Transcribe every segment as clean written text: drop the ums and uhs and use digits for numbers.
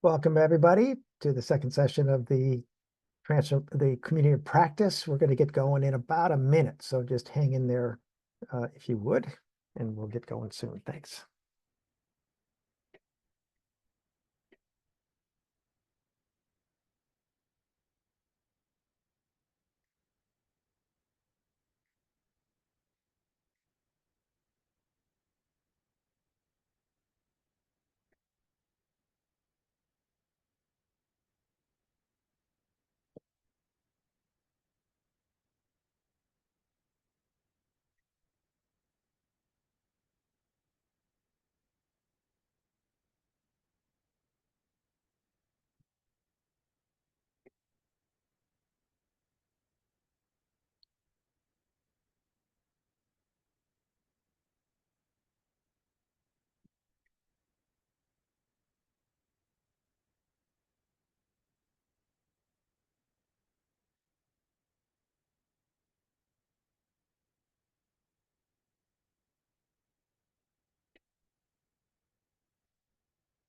Welcome, everybody, to the second session of the community of practice. We're going to get going in about a minute, so just hang in there if you would, and we'll get going soon. Thanks.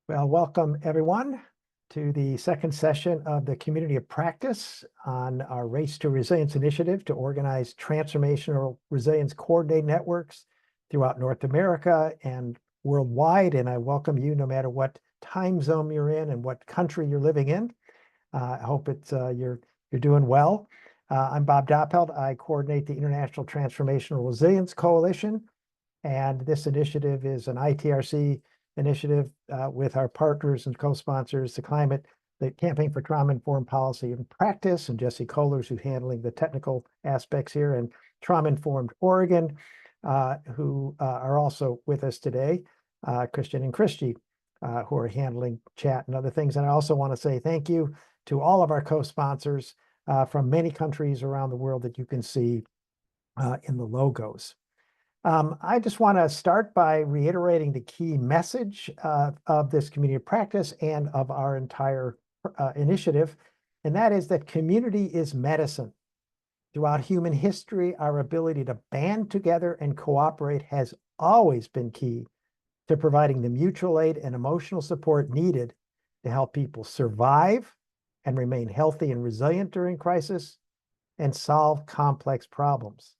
Well, welcome, everyone, to the second session of the community of practice on our Race to Resilience initiative to organize transformational resilience coordinated networks throughout North America and worldwide. And I welcome you no matter what time zone you're in and what country you're living in. I hope it's you're doing well. I'm Bob Doppelt. I coordinate the International Transformational Resilience Coalition, and this initiative is an ITRC initiative with our partners and co-sponsors, the Campaign for Trauma-Informed Policy and Practice, and Jesse Kohlers, who's handling the technical aspects here, and Trauma-Informed Oregon, who are also with us today, Christian and Christy, who are handling chat and other things. And I also want to say thank you to all of our co-sponsors from many countries around the world that you can see in the logos. I just want to start by reiterating the key message of this community of practice and of our entire initiative, and that is that community is medicine. Throughout human history, our ability to band together and cooperate has always been key to providing the mutual aid and emotional support needed to help people survive and remain healthy and resilient during crisis and solve complex problems.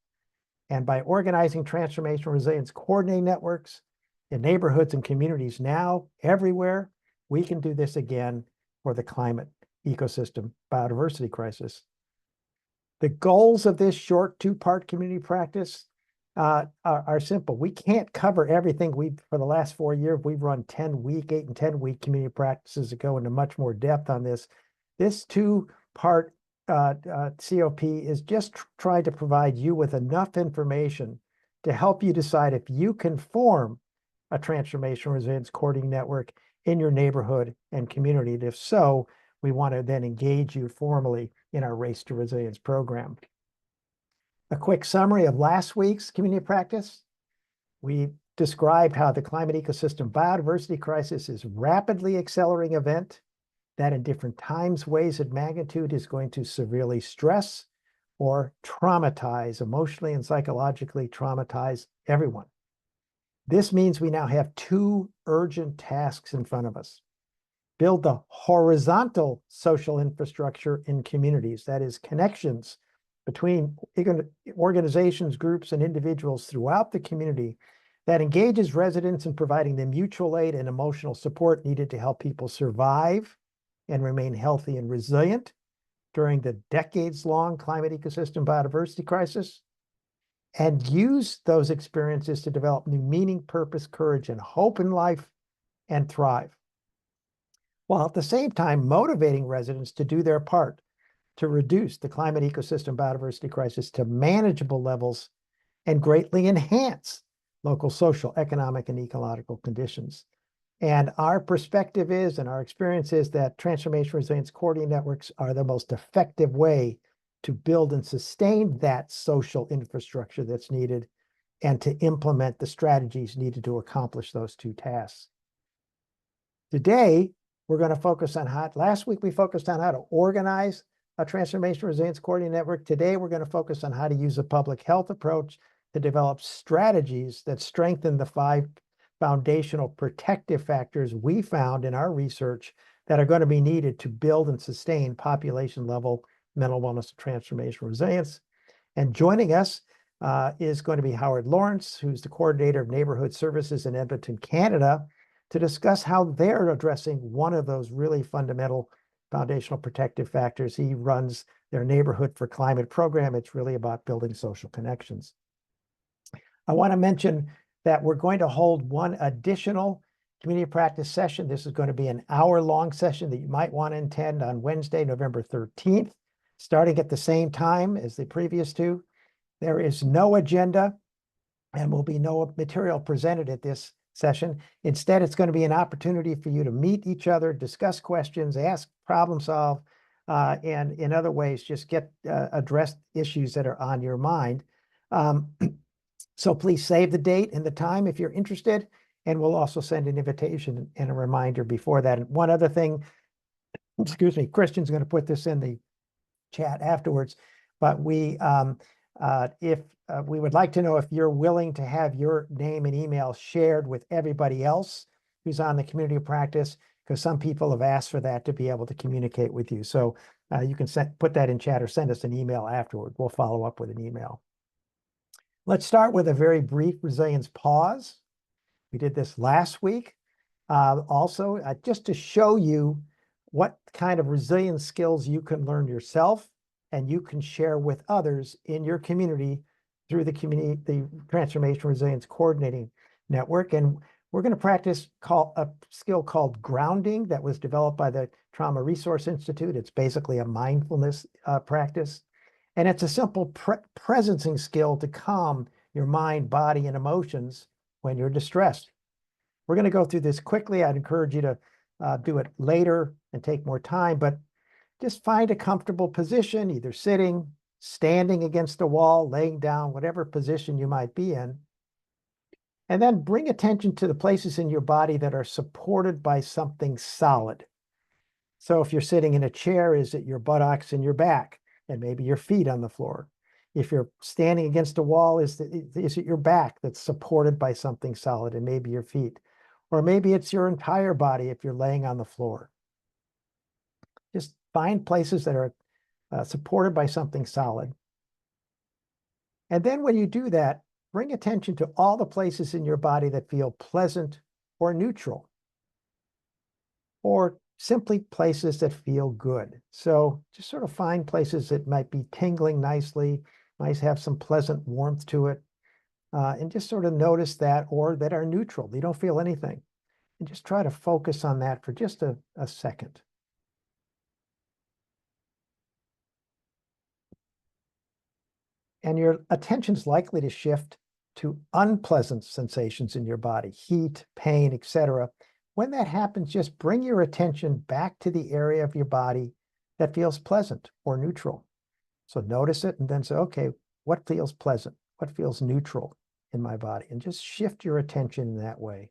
And by organizing transformational resilience coordinating networks in neighborhoods and communities now, everywhere, we can do this again for the climate, ecosystem, biodiversity crisis. The goals of this short two-part community practice are simple. We can't cover everything. For the last 4 years, we've run 8 and 10-week community practices that go into much more depth on this. This two-part COP is just trying to provide you with enough information to help you decide if you can form a transformational resilience coordinating network in your neighborhood and community. And if so, we want to then engage you formally in our Race to Resilience program. A quick summary of last week's community practice. We described how the climate ecosystem biodiversity crisis is a rapidly accelerating event that in different times, ways, and magnitude is going to severely stress or traumatize, emotionally and psychologically traumatize everyone. This means we now have 2 urgent tasks in front of us. Build the horizontal social infrastructure in communities, that is, connections between organizations, groups, and individuals throughout the community that engages residents in providing the mutual aid and emotional support needed to help people survive and remain healthy and resilient during the decades-long climate ecosystem biodiversity crisis, and use those experiences to develop new meaning, purpose, courage, and hope in life and thrive, while at the same time motivating residents to do their part to reduce the climate ecosystem biodiversity crisis to manageable levels and greatly enhance local social, economic, and ecological conditions. And our perspective is, and our experience is, that transformational resilience coordinating networks are the most effective way to build and sustain that social infrastructure that's needed and to implement the strategies needed to accomplish those 2 tasks. Today, we're going to focus on last week we focused on how to organize a transformational resilience coordinating network. Today, we're going to focus on how to use a public health approach to develop strategies that strengthen the 5 foundational protective factors we found in our research that are going to be needed to build and sustain population level mental wellness and transformational resilience. And joining us is going to be Howard Lawrence, who's the coordinator of neighborhood services in Edmonton, Canada, to discuss how they're addressing one of those really fundamental foundational protective factors. He runs their Neighborhood for Climate program. It's really about building social connections. I want to mention that we're going to hold one additional community practice session. This is going to be an hour-long session that you might want to attend on Wednesday, November 13th, starting at the same time as the previous two. There is no agenda and will be no material presented at this session. Instead, it's going to be an opportunity for you to meet each other, discuss questions, ask, problem solve, and in other ways, just get addressed issues that are on your mind. So please save the date and the time if you're interested, and we'll also send an invitation and a reminder before that. And one other thing, excuse me, Christian's going to put this in the chat afterwards, but we would like to know if you're willing to have your name and email shared with everybody else who's on the community of practice, because some people have asked for that to be able to communicate with you. So you can put that in chat or send us an email afterward. We'll follow up with an email. Let's start with a very brief resilience pause. We did this last week. Also, just to show you what kind of resilience skills you can learn yourself and you can share with others in your community through the Transformational Resilience Coordinating Network. And we're going to practice a skill called grounding that was developed by the Trauma Resource Institute. It's basically a mindfulness practice. And it's a simple presencing skill to calm your mind, body, and emotions when you're distressed. We're going to go through this quickly. I'd encourage you to do it later and take more time, but just find a comfortable position, either sitting, standing against a wall, laying down, whatever position you might be in. And then bring attention to the places in your body that are supported by something solid. So if you're sitting in a chair, is it your buttocks and your back, and maybe your feet on the floor? If you're standing against a wall, is it your back that's supported by something solid, and maybe your feet? Or maybe it's your entire body if you're laying on the floor. Just find places that are supported by something solid. And then when you do that, bring attention to all the places in your body that feel pleasant or neutral, or simply places that feel good. So just sort of find places that might be tingling nicely, might have some pleasant warmth to it, and just sort of notice that, or that are neutral. They don't feel anything. And just try to focus on that for just a second. And your attention's likely to shift to unpleasant sensations in your body, heat, pain, etc. When that happens, just bring your attention back to the area of your body that feels pleasant or neutral. So notice it and then say, okay, what feels pleasant? What feels neutral in my body? And just shift your attention in that way.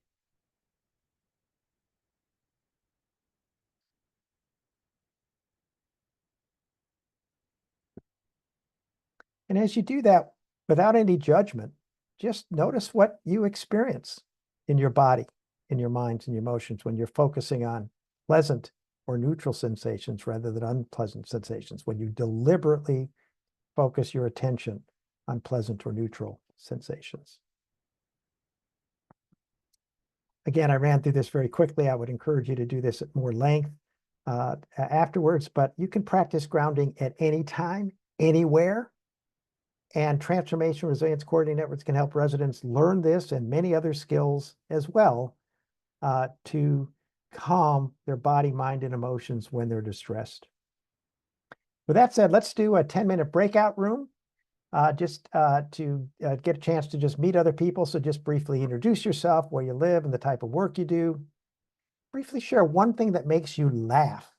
And as you do that, without any judgment, just notice what you experience in your body, in your minds and your emotions when you're focusing on pleasant or neutral sensations rather than unpleasant sensations, when you deliberately focus your attention on pleasant or neutral sensations. Again, I ran through this very quickly. I would encourage you to do this at more length afterwards, but you can practice grounding at any time, anywhere. And Transformational Resilience Coordinating Networks can help residents learn this and many other skills as well to calm their body, mind, and emotions when they're distressed. With that said, let's do a 10-minute breakout room just to get a chance to just meet other people. So just briefly introduce yourself, where you live, and the type of work you do. Briefly share one thing that makes you laugh.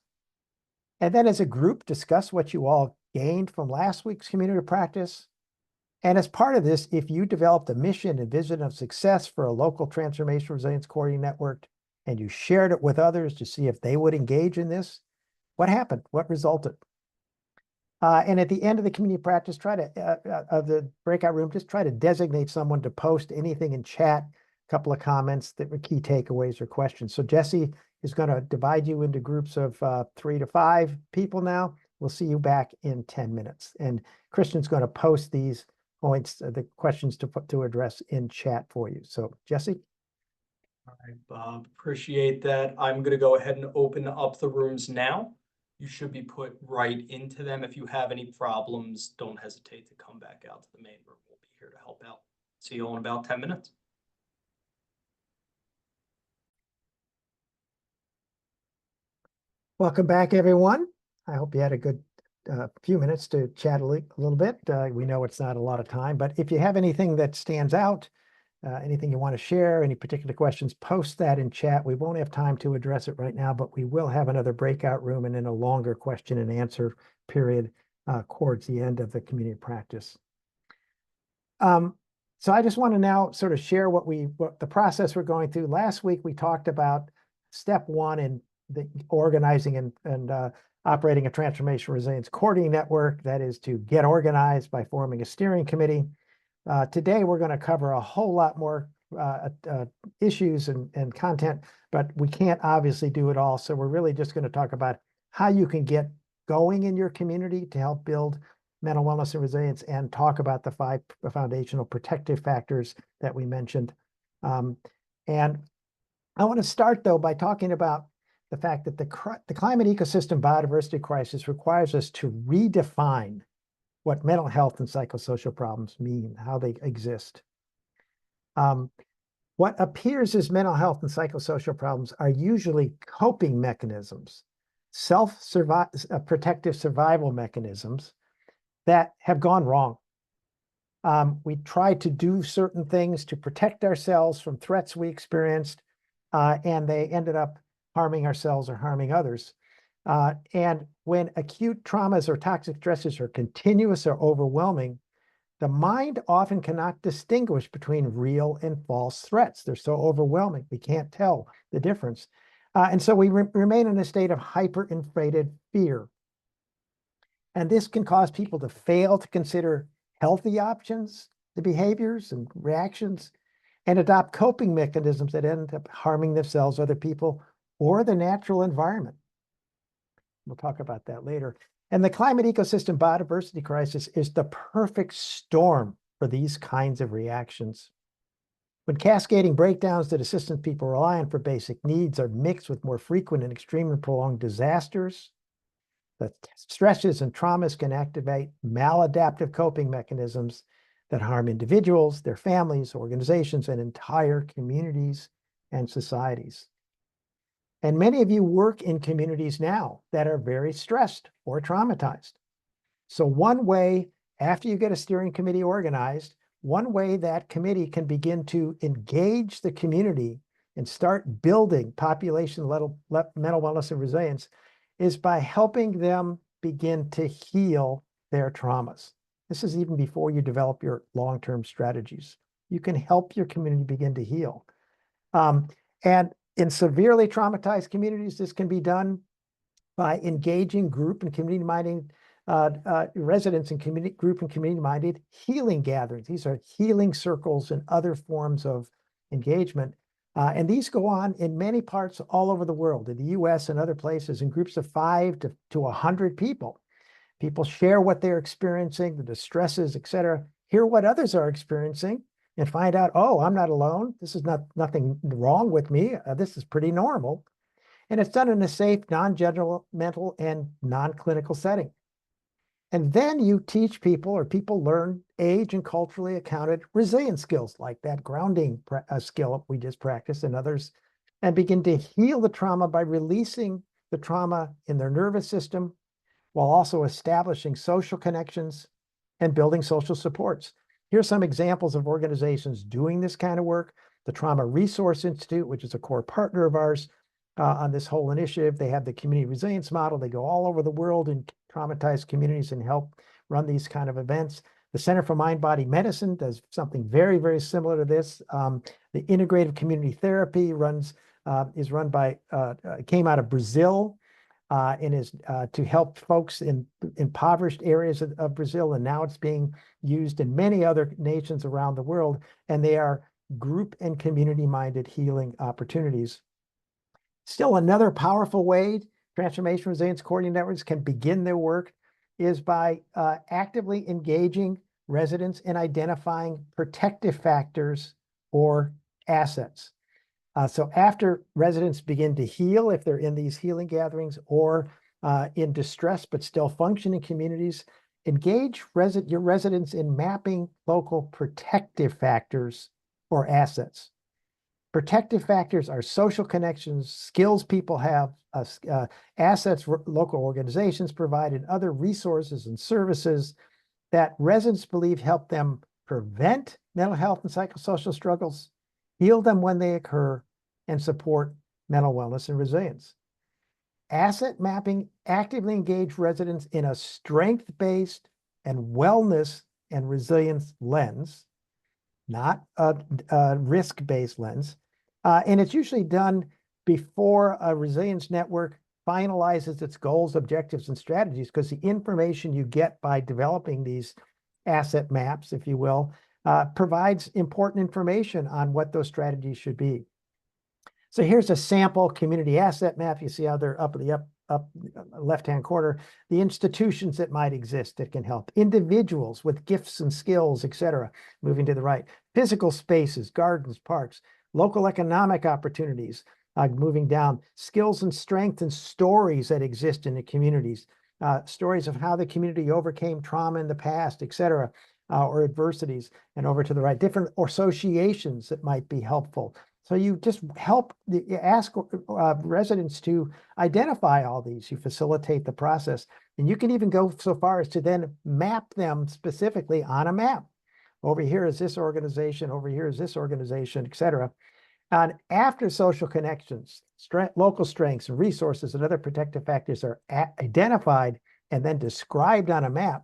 And then as a group, discuss what you all gained from last week's community practice. And as part of this, if you developed a mission and vision of success for a local Transformational Resilience Coordinating Network, and you shared it with others to see if they would engage in this, what happened? What resulted? And at the end of the community practice, try to, of the breakout room, just try to designate someone to post anything in chat, a couple of comments that were key takeaways or questions. So Jesse, is going to divide you into groups of 3 to 5 people now. We'll see you back in 10 minutes. And Christian's going to post these points, the questions to address in chat for you. So Jesse? All right, Bob, appreciate that. I'm going to go ahead and open up the rooms now. You should be put right into them. If you have any problems, don't hesitate to come back out to the main room. We'll be here to help out. See you all in about 10 minutes. Welcome back, everyone. I hope you had a good few minutes to chat a little bit. We know it's not a lot of time, but if you have anything that stands out, anything you want to share, any particular questions, post that in chat. We won't have time to address it right now, but we will have another breakout room and then a longer question and answer period towards the end of the community practice. So I just want to now sort of share what the process we're going through. Last week, we talked about step 1 in the organizing and operating a transformational resilience coordinating network. That is to get organized by forming a steering committee. Today, we're going to cover a whole lot more issues and content, but we can't obviously do it all. So we're really just going to talk about how you can get going in your community to help build mental wellness and resilience, and talk about the 5 foundational protective factors that we mentioned. And I want to start, though, by talking about the fact that the climate ecosystem biodiversity crisis requires us to redefine what mental health and psychosocial problems mean, how they exist. What appears as mental health and psychosocial problems are usually coping mechanisms, protective survival mechanisms that have gone wrong. We tried to do certain things to protect ourselves from threats we experienced, and they ended up harming ourselves or harming others. And when acute traumas or toxic stresses are continuous or overwhelming, the mind often cannot distinguish between real and false threats. They're so overwhelming, we can't tell the difference. And so we remain in a state of hyperinflated fear. And this can cause people to fail to consider healthy options, the behaviors and reactions, and adopt coping mechanisms that end up harming themselves, other people, or the natural environment. We'll talk about that later. And the climate ecosystem biodiversity crisis is the perfect storm for these kinds of reactions. When cascading breakdowns that assistance people rely on for basic needs are mixed with more frequent and extremely prolonged disasters, the stresses and traumas can activate maladaptive coping mechanisms that harm individuals, their families, organizations, and entire communities and societies. And many of you work in communities now that are very stressed or traumatized. So one way, after you get a steering committee organized, one way that committee can begin to engage the community and start building population-level mental wellness and resilience is by helping them begin to heal their traumas. This is even before you develop your long-term strategies. You can help your community begin to heal. And in severely traumatized communities, this can be done by engaging group and community-minded residents and group and community-minded healing gatherings. These are healing circles and other forms of engagement. And these go on in many parts all over the world, in the US and other places, in groups of 5 to 100 people. People share what they're experiencing, the distresses, et cetera, hear what others are experiencing, and find out, oh, I'm not alone. This is nothing wrong with me. This is pretty normal. And it's done in a safe, non-judgmental, and non-clinical setting. And then you teach people, or people learn age and culturally accounted resilience skills, like that grounding skill we just practiced and others, and begin to heal the trauma by releasing the trauma in their nervous system, while also establishing social connections and building social supports. Here's some examples of organizations doing this kind of work. The Trauma Resource Institute, which is a core partner of ours on this whole initiative. They have the community resilience model. They go all over the world in traumatized communities and help run these kind of events. The Center for Mind-Body Medicine does something very, very similar to this. The Integrative Community Therapy is run by, came out of Brazil, and is to help folks in impoverished areas of Brazil. And now it's being used in many other nations around the world. And they are group and community-minded healing opportunities. Still, another powerful way transformation resilience coordinating networks can begin their work is by actively engaging residents in identifying protective factors or assets. So after residents begin to heal, if they're in these healing gatherings or in distress but still function in communities, engage your residents in mapping local protective factors or assets. Protective factors are social connections, skills people have, assets local organizations provide, and other resources and services that residents believe help them prevent mental health and psychosocial struggles, heal them when they occur, and support mental wellness and resilience. Asset mapping actively engage residents in a strength-based and wellness and resilience lens, not a risk-based lens. And it's usually done before a resilience network finalizes its goals, objectives, and strategies, because the information you get by developing these asset maps, if you will, provides important information on what those strategies should be. So here's a sample community asset map. You see how they're up in the up left-hand corner, the institutions that might exist that can help, individuals with gifts and skills, etc. Moving to the right, physical spaces, gardens, parks, local economic opportunities, moving down, skills and strength and stories that exist in the communities, stories of how the community overcame trauma in the past, etc., or adversities, and over to the right, different associations that might be helpful. So you just you ask residents to identify all these, you facilitate the process, and you can even go so far as to then map them specifically on a map. Over here is this organization, over here is this organization, etc. And after social connections, local strengths and resources and other protective factors are identified and then described on a map,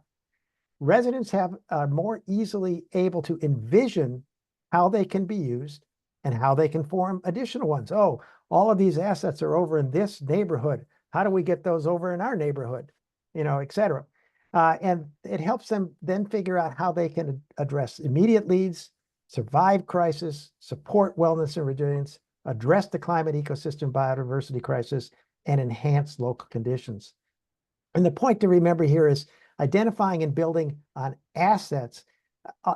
residents are more easily able to envision how they can be used and how they can form additional ones. Oh, all of these assets are over in this neighborhood. How do we get those over in our neighborhood? Et cetera. And it helps them then figure out how they can address immediate needs, survive crisis, support wellness and resilience, address the climate ecosystem biodiversity crisis, and enhance local conditions. And the point to remember here is identifying and building on assets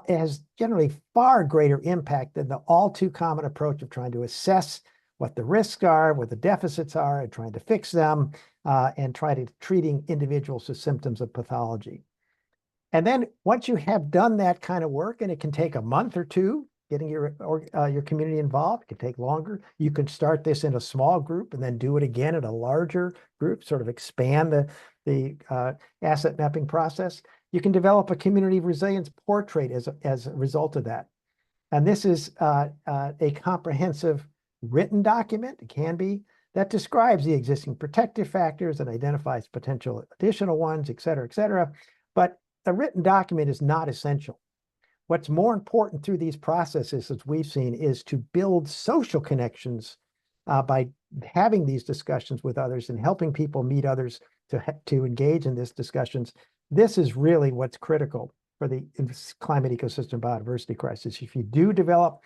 has generally far greater impact than the all too common approach of trying to assess what the risks are, what the deficits are, and trying to fix them, and treating individuals with symptoms of pathology. And then once you have done that kind of work, and it can take a month or two, getting your community involved, it can take longer. You can start this in a small group and then do it again in a larger group, sort of expand the asset mapping process. You can develop a community resilience portrait as a result of that. And this is a comprehensive written document, it can be, that describes the existing protective factors and identifies potential additional ones, et cetera, et cetera. But a written document is not essential. What's more important through these processes, as we've seen, is to build social connections by having these discussions with others and helping people meet others to engage in these discussions. This is really what's critical for the climate ecosystem biodiversity crisis. If you do develop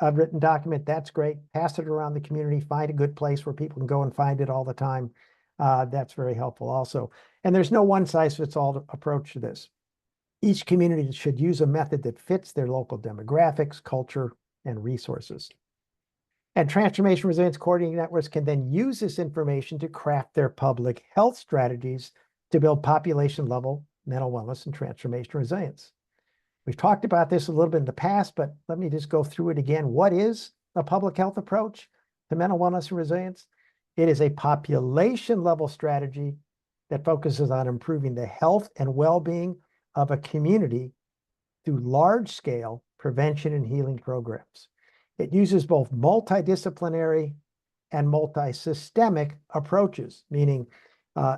a written document, that's great. Pass it around the community, find a good place where people can go and find it all the time. That's very helpful also. And there's no one size fits all approach to this. Each community should use a method that fits their local demographics, culture, and resources. And transformation resilience coordinating networks can then use this information to craft their public health strategies to build population level mental wellness and transformation resilience. We've talked about this a little bit in the past, but let me just go through it again. What is a public health approach to mental wellness and resilience? It is a population level strategy that focuses on improving the health and well-being of a community through large-scale prevention and healing programs. It uses both multidisciplinary and multi-systemic approaches, meaning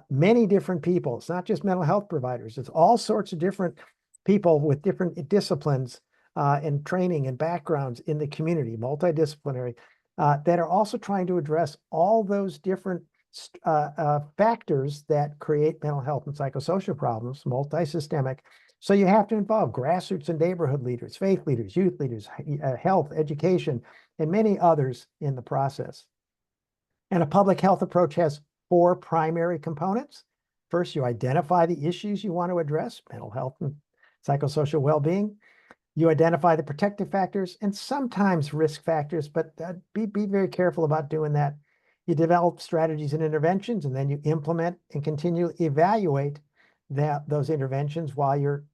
many different people. It's not just mental health providers. It's all sorts of different people with different disciplines and training and backgrounds in the community, multidisciplinary, that are also trying to address all those different factors that create mental health and psychosocial problems, multi-systemic. So you have to involve grassroots and neighborhood leaders, faith leaders, youth leaders, health, education, and many others in the process. And a public health approach has four primary components. First, you identify the issues you want to address, mental health and psychosocial well-being. You identify the protective factors and sometimes risk factors, but be very careful about doing that. You develop strategies and interventions, and then you implement and continually evaluate those interventions while you're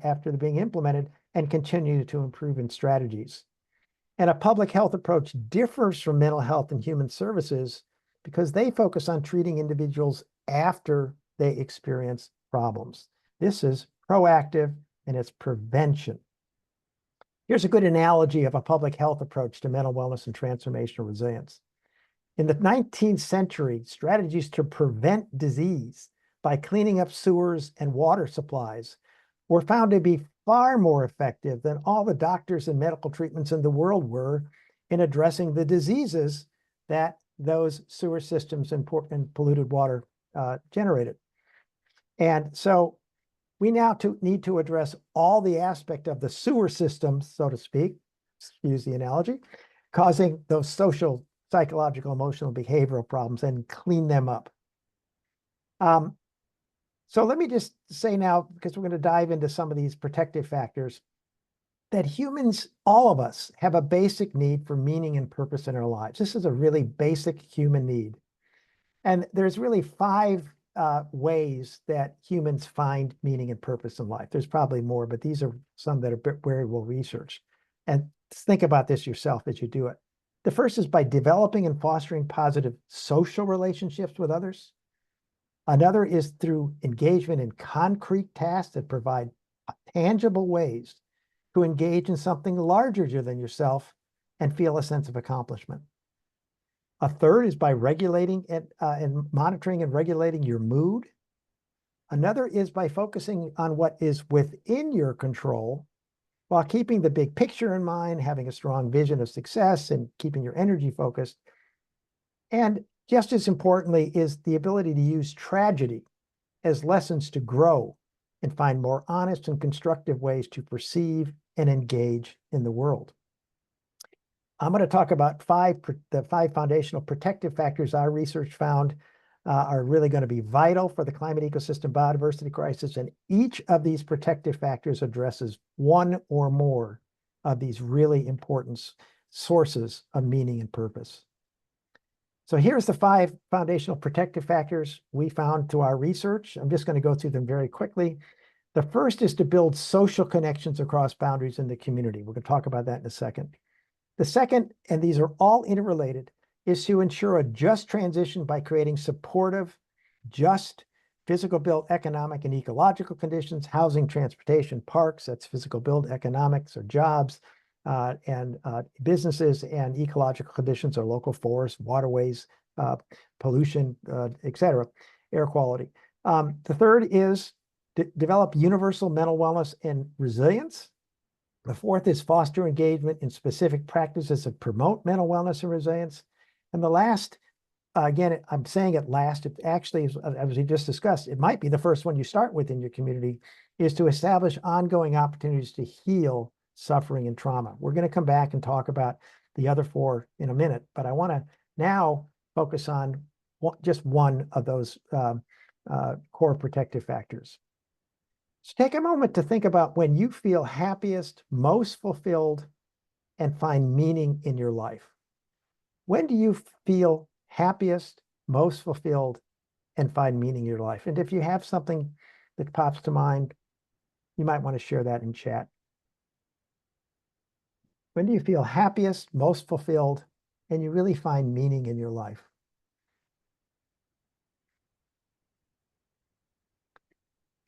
after they're being implemented, and continue to improve in strategies. And a public health approach differs from mental health and human services because they focus on treating individuals after they experience problems. This is proactive and it's prevention. Here's a good analogy of a public health approach to mental wellness and transformational resilience. In the 19th century, strategies to prevent disease by cleaning up sewers and water supplies were found to be far more effective than all the doctors and medical treatments in the world were in addressing the diseases that those sewer systems and polluted water generated. And so we now need to address all the aspect of the sewer system, so to speak, excuse the analogy, causing those social, psychological, emotional, behavioral problems and clean them up. So let me just say now, because we're going to dive into some of these protective factors, that humans, all of us, have a basic need for meaning and purpose in our lives. This is a really basic human need. And there's really five ways that humans find meaning and purpose in life. There's probably more, but these are some that are very well researched. And think about this yourself as you do it. The first is by developing and fostering positive social relationships with others. Another is through engagement in concrete tasks that provide tangible ways to engage in something larger than yourself and feel a sense of accomplishment. A third is by regulating and monitoring and regulating your mood. Another is by focusing on what is within your control while keeping the big picture in mind, having a strong vision of success and keeping your energy focused. And just as importantly is the ability to use tragedy as lessons to grow and find more honest and constructive ways to perceive and engage in the world. I'm going to talk about the five foundational protective factors our research found are really going to be vital for the climate ecosystem biodiversity crisis. And each of these protective factors addresses one or more of these really important sources of meaning and purpose. So here's the five foundational protective factors we found through our research. I'm just going to go through them very quickly. The first is to build social connections across boundaries in the community. We're going to talk about that in a second. The second, and these are all interrelated, is to ensure a just transition by creating supportive, just physical built economic and ecological conditions, housing, transportation, parks, that's physical built economics or jobs, and businesses, and ecological conditions or local forests, waterways, pollution, etc., air quality. The third is develop universal mental wellness and resilience. The fourth is foster engagement in specific practices that promote mental wellness and resilience. And the last, again, I'm saying it last, it actually, as we just discussed, it might be the first one you start with in your community, is to establish ongoing opportunities to heal suffering and trauma. We're going to come back and talk about the other four in a minute, but I want to now focus on just one of those core protective factors. So take a moment to think about when you feel happiest, most fulfilled, and find meaning in your life. When do you feel happiest, most fulfilled, and find meaning in your life? And if you have something that pops to mind, you might want to share that in chat. When do you feel happiest, most fulfilled, and you really find meaning in your life?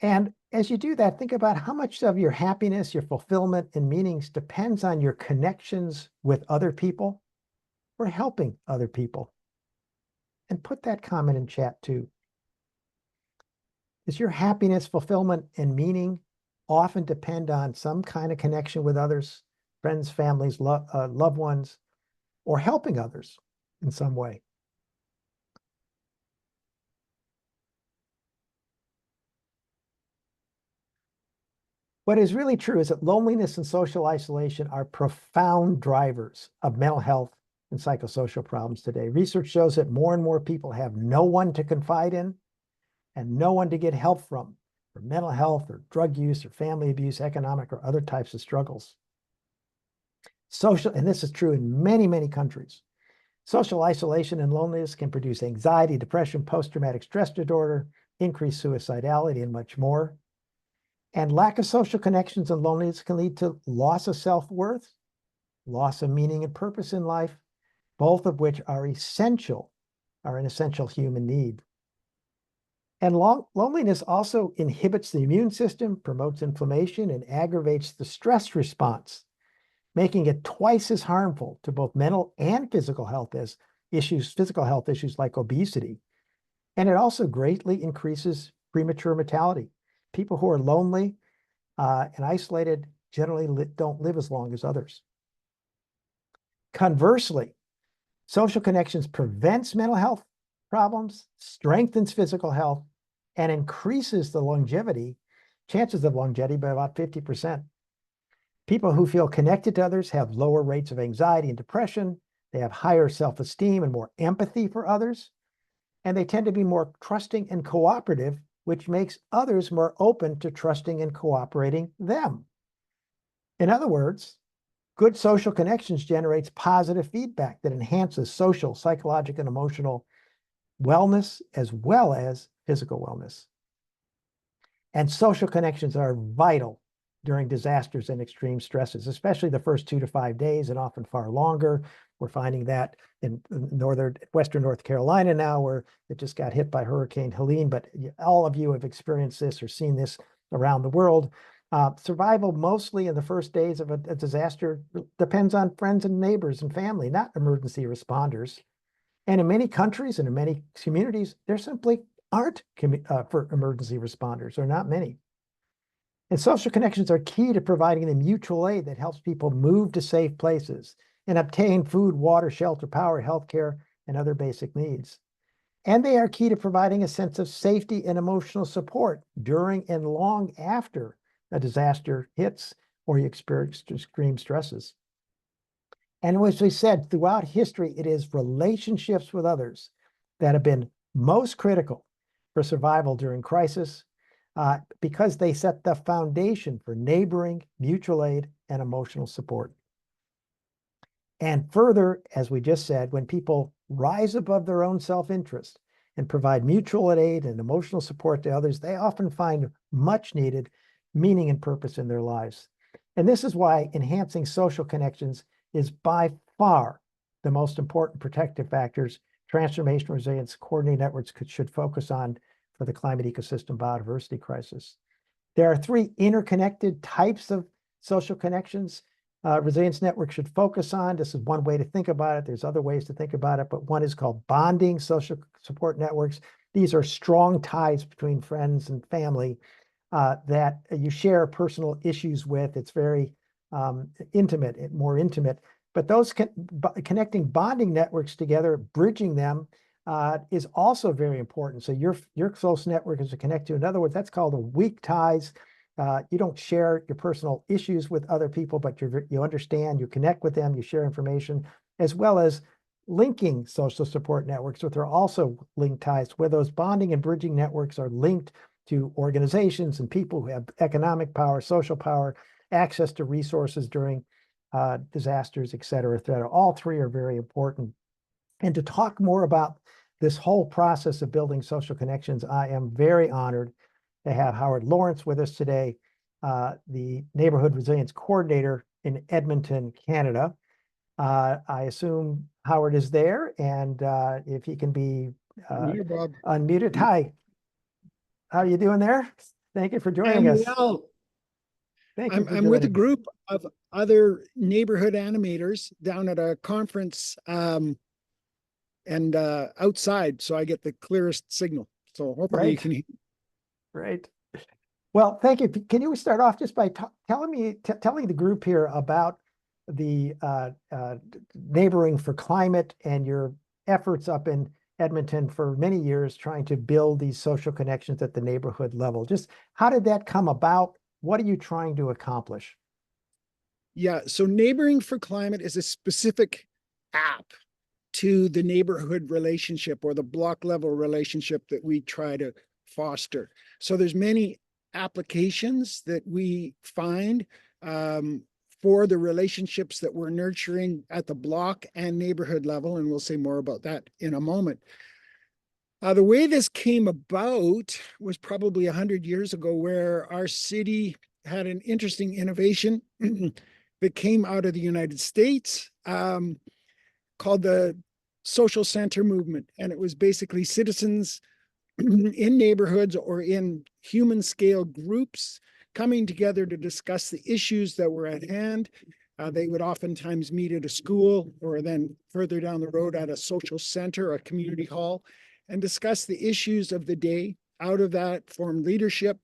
And as you do that, think about how much of your happiness, your fulfillment, and meanings depends on your connections with other people or helping other people. And put that comment in chat too. Does your happiness, fulfillment, and meaning often depend on some kind of connection with others, friends, families, loved ones, or helping others in some way? What is really true is that loneliness and social isolation are profound drivers of mental health and psychosocial problems today. Research shows that more and more people have no one to confide in and no one to get help from for mental health or drug use or family abuse, economic or other types of struggles. Social, and this is true in many, many countries. Social isolation and loneliness can produce anxiety, depression, post-traumatic stress disorder, increased suicidality, and much more. And lack of social connections and loneliness can lead to loss of self-worth, loss of meaning and purpose in life, both of which are an essential human need. And loneliness also inhibits the immune system, promotes inflammation, and aggravates the stress response, making it twice as harmful to both mental and physical health issues like obesity. And it also greatly increases premature mortality. People who are lonely and isolated generally don't live as long as others. Conversely, social connections prevents mental health problems, strengthens physical health, and increases the chances of longevity by about 50%. People who feel connected to others have lower rates of anxiety and depression. They have higher self-esteem and more empathy for others. And they tend to be more trusting and cooperative, which makes others more open to trusting and cooperating them. In other words, good social connections generates positive feedback that enhances social, psychological, and emotional wellness as well as physical wellness. And social connections are vital during disasters and extreme stresses, especially the first 2 to 5 days and often far longer. We're finding that in western North Carolina now, where it just got hit by Hurricane Helene, but all of you have experienced this or seen this around the world. Survival mostly in the first days of a disaster depends on friends and neighbors and family, not emergency responders. And in many countries and in many communities, there simply aren't for emergency responders, or not many. And social connections are key to providing the mutual aid that helps people move to safe places and obtain food, water, shelter, power, healthcare, and other basic needs. And they are key to providing a sense of safety and emotional support during and long after a disaster hits or you experience extreme stresses. And as we said, throughout history, it is relationships with others that have been most critical for survival during crisis, because they set the foundation for neighboring, mutual aid, and emotional support. And further, as we just said, when people rise above their own self-interest and provide mutual aid and emotional support to others, they often find much needed meaning and purpose in their lives. And this is why enhancing social connections is by far the most important protective factors transformational resilience coordinated networks should focus on for the climate ecosystem biodiversity crisis. There are 3 interconnected types of social connections resilience networks should focus on. This is one way to think about it. There's other ways to think about it, but one is called bonding social support networks. These are strong ties between friends and family that you share personal issues with. It's very intimate, more intimate. But those connecting bonding networks together, bridging them, is also very important. So your close network is to connect to. In other words, that's called a weak ties. You don't share your personal issues with other people, but you understand, you connect with them, you share information, as well as linking social support networks, which are also linked ties, where those bonding and bridging networks are linked to organizations and people who have economic power, social power, access to resources during disasters, et cetera, et cetera. All 3 are very important. And to talk more about this whole process of building social connections, I am very honored to have Howard Lawrence with us today, the Neighborhood Resilience Coordinator in Edmonton, Canada. I assume Howard is there, and if he can be Here, Bob. unmuted. Hi, how are you doing there? Thank you for joining us. Well, Thank you for I'm with a joining. group of other neighborhood animators down at a conference and outside, so I get the clearest signal. So hopefully you Right. can hear. Right. Well, thank you. Can you start off just by telling the group here about the Neighboring for Climate and your efforts up in Edmonton for many years trying to build these social connections at the neighborhood level? Just how did that come about? What are you trying to accomplish? Yeah, so Neighboring for Climate is a specific app to the neighborhood relationship or the block level relationship that we try to foster. So there's many applications that we find for the relationships that we're nurturing at the block and neighborhood level, and we'll say more about that in a moment. The way this came about was probably 100 years ago, where our city had an interesting innovation that came out of the United States called the social center movement. And it was basically citizens in neighborhoods or in human scale groups coming together to discuss the issues that were at hand. They would oftentimes meet at a school or then further down the road at a social center, a community hall, and discuss the issues of the day. Out of that formed leadership.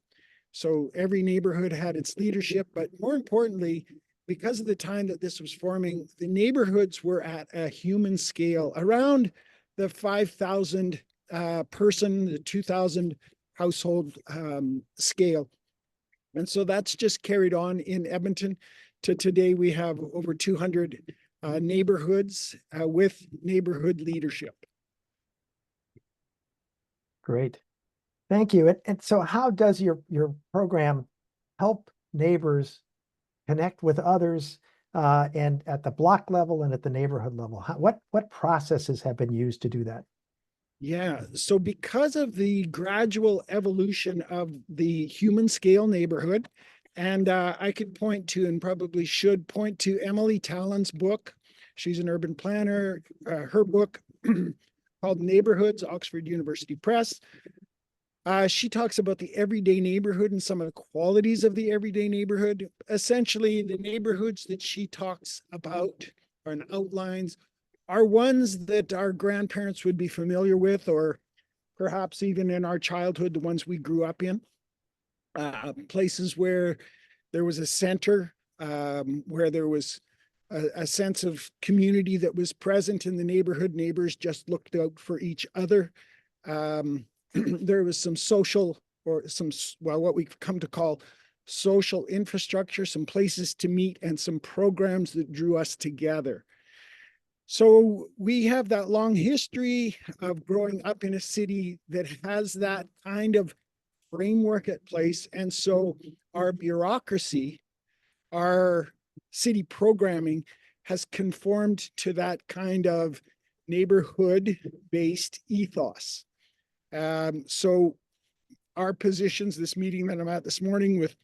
So every neighborhood had its leadership, but more importantly, because of the time that this was forming, the neighborhoods were at a human scale around the 5,000 person, the 2,000 household scale. And so that's just carried on in Edmonton to today. We have over 200 neighborhoods with neighborhood leadership. Great. Thank you. And so how does your program help neighbors connect with others and at the block level and at the neighborhood level? What processes have been used to do that? Yeah, so because of the gradual evolution of the human scale neighborhood, and I could point to and probably should point to Emily Talon's book. She's an urban planner. Her book called Neighborhoods, Oxford University Press. She talks about the everyday neighborhood and some of the qualities of the everyday neighborhood. Essentially, the neighborhoods that she talks about and outlines are ones that our grandparents would be familiar with, or perhaps even in our childhood, the ones we grew up in. Places where there was a center, where there was a sense of community that was present in the neighborhood. Neighbors just looked out for each other. There was some social or some, well, what we've come to call social infrastructure, some places to meet and some programs that drew us together. So we have that long history of growing up in a city that has that kind of framework at place. And so our bureaucracy, our city programming has conformed to that kind of neighborhood-based ethos. So our positions, this meeting that I'm at this morning with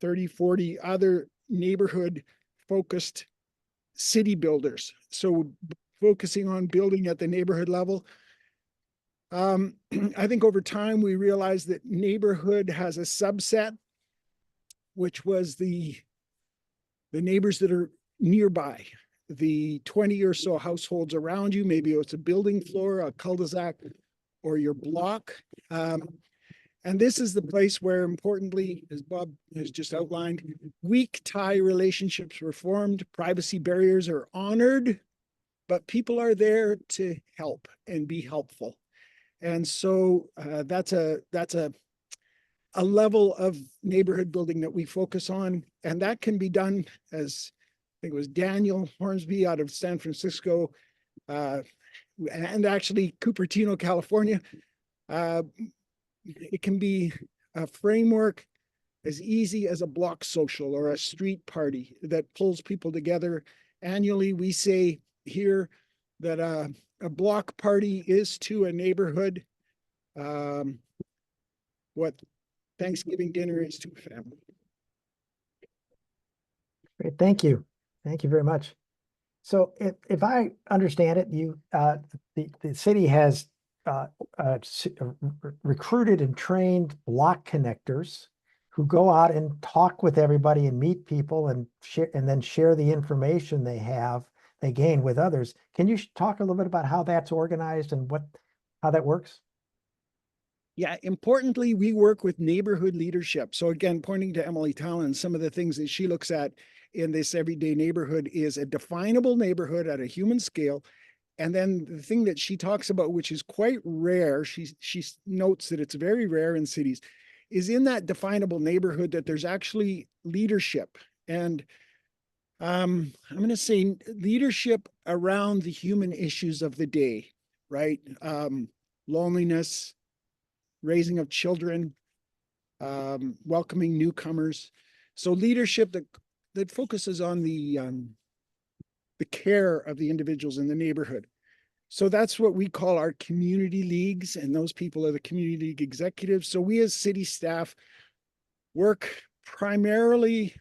30, 40 other neighborhood-focused city builders. So focusing on building at the neighborhood level. I think over time we realized that neighborhood has a subset, which was the neighbors that are nearby, the 20 or so households around you. Maybe it's a building floor, a cul-de-sac, or your block. And this is the place where, importantly, as Bob has just outlined, weak tie relationships were formed, privacy barriers are honored, but people are there to help and be helpful. And so that's a level of neighborhood building that we focus on. And that can be done, as I think it was Daniel Hornsby out of San Francisco, and actually Cupertino, California. It can be a framework as easy as a block social or a street party that pulls people together. Annually, we say here that a block party is to a neighborhood what Thanksgiving dinner is to a family. Great, thank you. Thank you very much. So if I understand it, the city has recruited and trained block connectors who go out and talk with everybody and meet people and share, and then share the information they gain with others. Can you talk a little bit about how that's organized and how that works? Yeah, importantly, we work with neighborhood leadership. So again, pointing to Emily Talon, some of the things that she looks at in this everyday neighborhood is a definable neighborhood at a human scale. And then the thing that she talks about, which is quite rare, she notes that it's very rare in cities, is in that definable neighborhood that there's actually leadership. And I'm going to say leadership around the human issues of the day, right? Loneliness, raising of children, welcoming newcomers. So leadership that focuses on the care of the individuals in the neighborhood. So that's what we call our community leagues, and those people are the community league executives. So we as city staff work primarily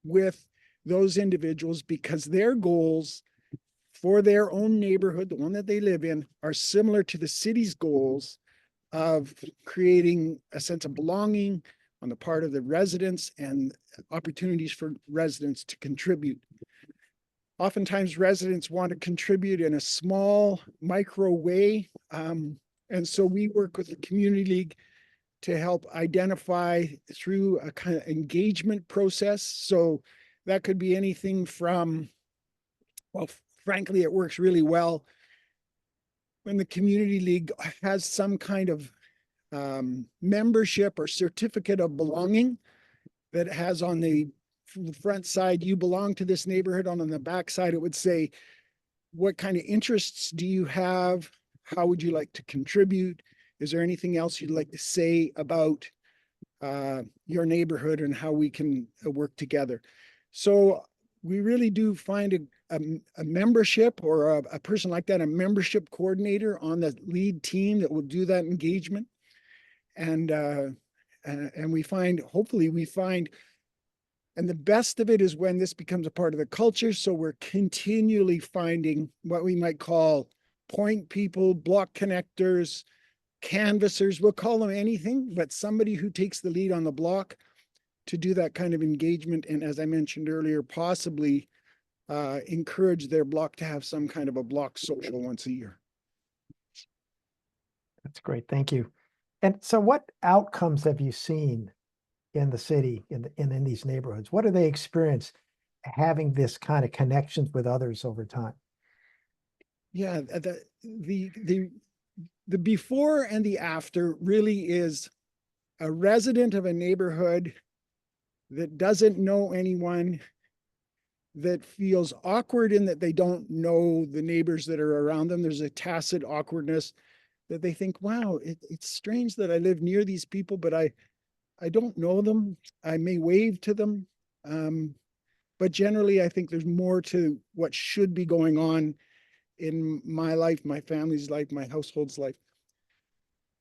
with those individuals because their goals for their own neighborhood, the one that they live in, are similar to the city's goals of creating a sense of belonging on the part of the residents and opportunities for residents to contribute. Oftentimes residents want to contribute in a small micro way. And so we work with the community league to help identify through a kind of engagement process. So that could be anything from, well, frankly, it works really well when the community league has some kind of membership or certificate of belonging that has on the front side, you belong to this neighborhood. On the back side, it would say, what kind of interests do you have? How would you like to contribute? Is there anything else you'd like to say about your neighborhood and how we can work together? So we really do find a membership or a person like that, a membership coordinator on the lead team that will do that engagement. And we find, hopefully we find, and the best of it is when this becomes a part of the culture. So we're continually finding what we might call point people, block connectors, canvassers, we'll call them anything, but somebody who takes the lead on the block to do that kind of engagement. And as I mentioned earlier, possibly encourage their block to have some kind of a block social once a year. That's great. Thank you. And so what outcomes have you seen in the city, in these neighborhoods? What do they experience having this kind of connections with others over time? Yeah, the before and the after really is a resident of a neighborhood that doesn't know anyone, that feels awkward in that they don't know the neighbors that are around them. There's a tacit awkwardness that they think, wow, it's strange that I live near these people, but I don't know them. I may wave to them. But generally, I think there's more to what should be going on in my life, my family's life, my household's life.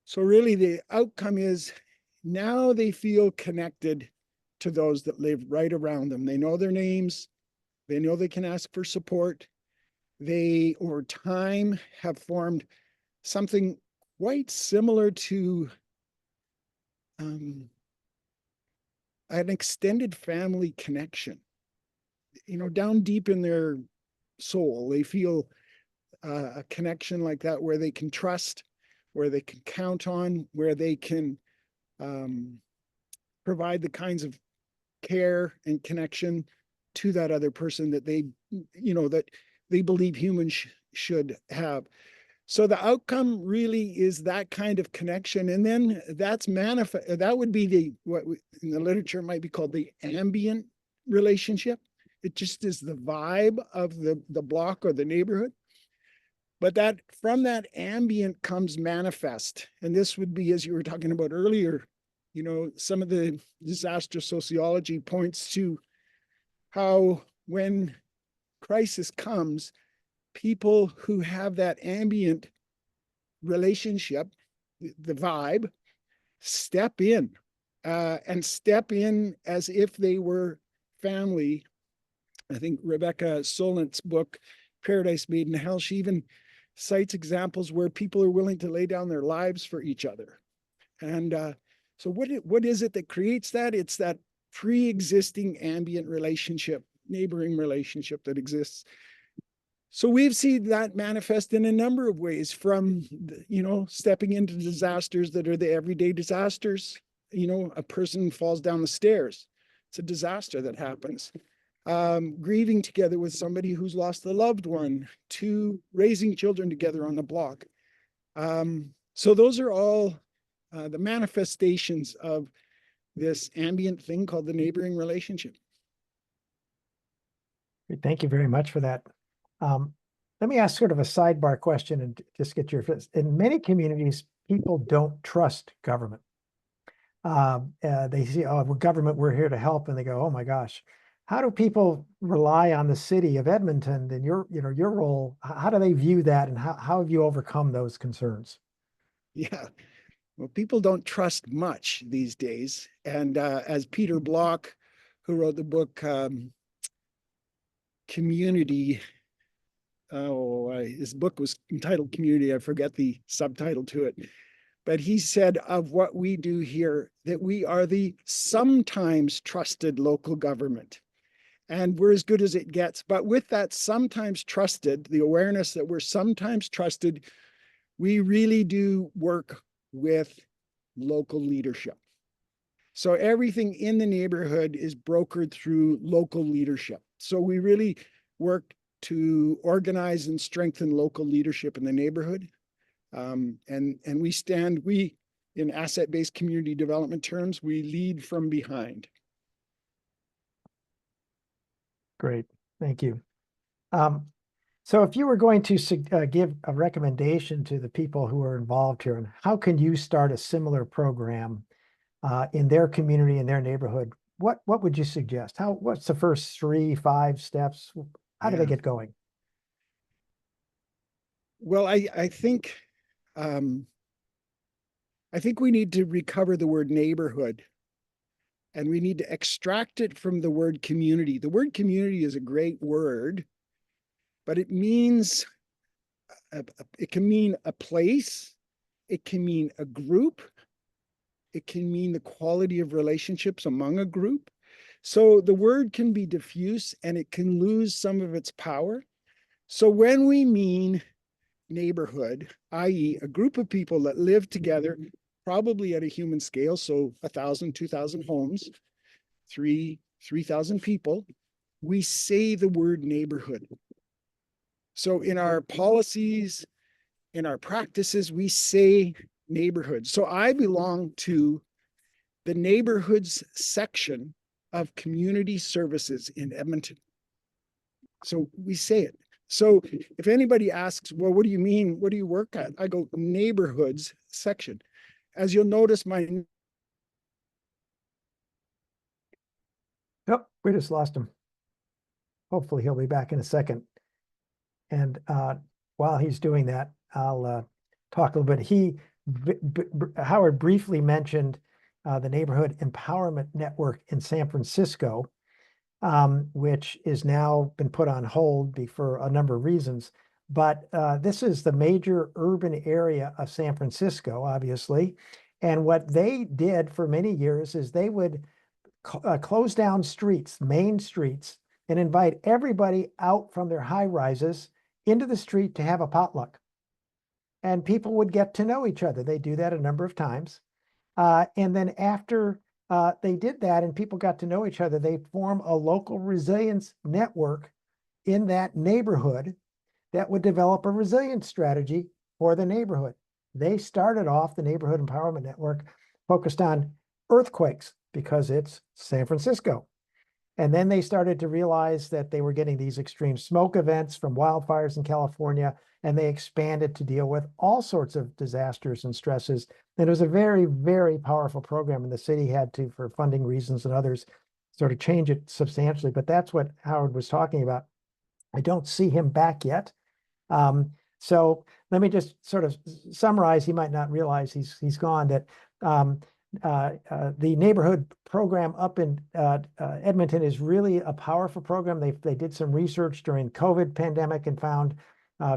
So really the outcome is now they feel connected to those that live right around them. They know their names. They know they can ask for support. They, over time, have formed something quite similar to an extended family connection. You know, down deep in their soul, they feel a connection like that where they can trust, where they can count on, where they can provide the kinds of care and connection to that other person that they, you know, that they believe humans should have. So the outcome really is that kind of connection. And then that's manifest, that would be what in the literature might be called the ambient relationship. It just is the vibe of the block or the neighborhood. But that from that ambient comes manifest. And this would be, as you were talking about earlier, you know, some of the disaster sociology points to how when crisis comes, people who have that ambient relationship, the vibe, step in and step in as if they were family. I think Rebecca Solnit's book, Paradise Made in Hell, she even cites examples where people are willing to lay down their lives for each other. And so what is it that creates that? It's that pre-existing ambient relationship, neighboring relationship that exists. So we've seen that manifest in a number of ways, from, you know, stepping into disasters that are the everyday disasters. You know, a person falls down the stairs. It's a disaster that happens. Grieving together with somebody who's lost a loved one, to raising children together on the block. So those are all the manifestations of this ambient thing called the neighboring relationship. Thank you very much for that. Let me ask sort of a sidebar question and just get your, in many communities, people don't trust government. They see, oh, we're government, we're here to help. And they go, oh my gosh, how do people rely on the city of Edmonton and your role? How do they view that? And how have you overcome those concerns? Yeah. Well, people don't trust much these days. And as Peter Block, who wrote the book Community, his book was entitled Community. I forget the subtitle to it. But he said of what we do here that we are the sometimes trusted local government. And we're as good as it gets. But with that sometimes trusted, the awareness that we're sometimes trusted, we really do work with local leadership. So everything in the neighborhood is brokered through local leadership. So we really work to organize and strengthen local leadership in the neighborhood. And we, in asset-based community development terms, we lead from behind. Great, thank you. So if you were going to give a recommendation to the people who are involved here, and how can you start a similar program in their community, in their neighborhood, what would you suggest? What's the first 3-5 steps? How do they get going? Well, I think we need to recover the word neighborhood, and we need to extract it from the word community. The word community is a great word, but it means, it can mean a place, it can mean a group, it can mean the quality of relationships among a group. So the word can be diffuse and it can lose some of its power. So when we mean neighborhood, i.e. a group of people that live together, probably at a human scale, so 1,000, 2,000 homes, 3,000 people, we say the word neighborhood. So in our policies, in our practices, we say neighborhood. So I belong to the neighborhoods section of community services in Edmonton. So we say it. So if anybody asks, well, what do you mean? What do you work at? I go neighborhoods section. As you'll notice, Nope, we just lost him. Hopefully he'll be back in a second. And while he's doing that, I'll talk a little bit. Howard briefly mentioned the Neighborhood Empowerment Network in San Francisco, which is now been put on hold for a number of reasons. But this is the major urban area of San Francisco, obviously. And what they did for many years is they would close down streets, main streets, and invite everybody out from their high rises into the street to have a potluck. And people would get to know each other. They do that a number of times. And then after they did that and people got to know each other, they form a local resilience network in that neighborhood that would develop a resilience strategy for the neighborhood. They started off the Neighborhood Empowerment Network focused on earthquakes because it's San Francisco. And then they started to realize that they were getting these extreme smoke events from wildfires in California, and they expanded to deal with all sorts of disasters and stresses. And it was a very, very powerful program, and the city had to, for funding reasons and others, sort of change it substantially. But that's what Howard was talking about. I don't see him back yet. So let me just sort of summarize. He might not realize he's gone, that the neighborhood program up in Edmonton is really a powerful program. They did some research during the COVID pandemic and found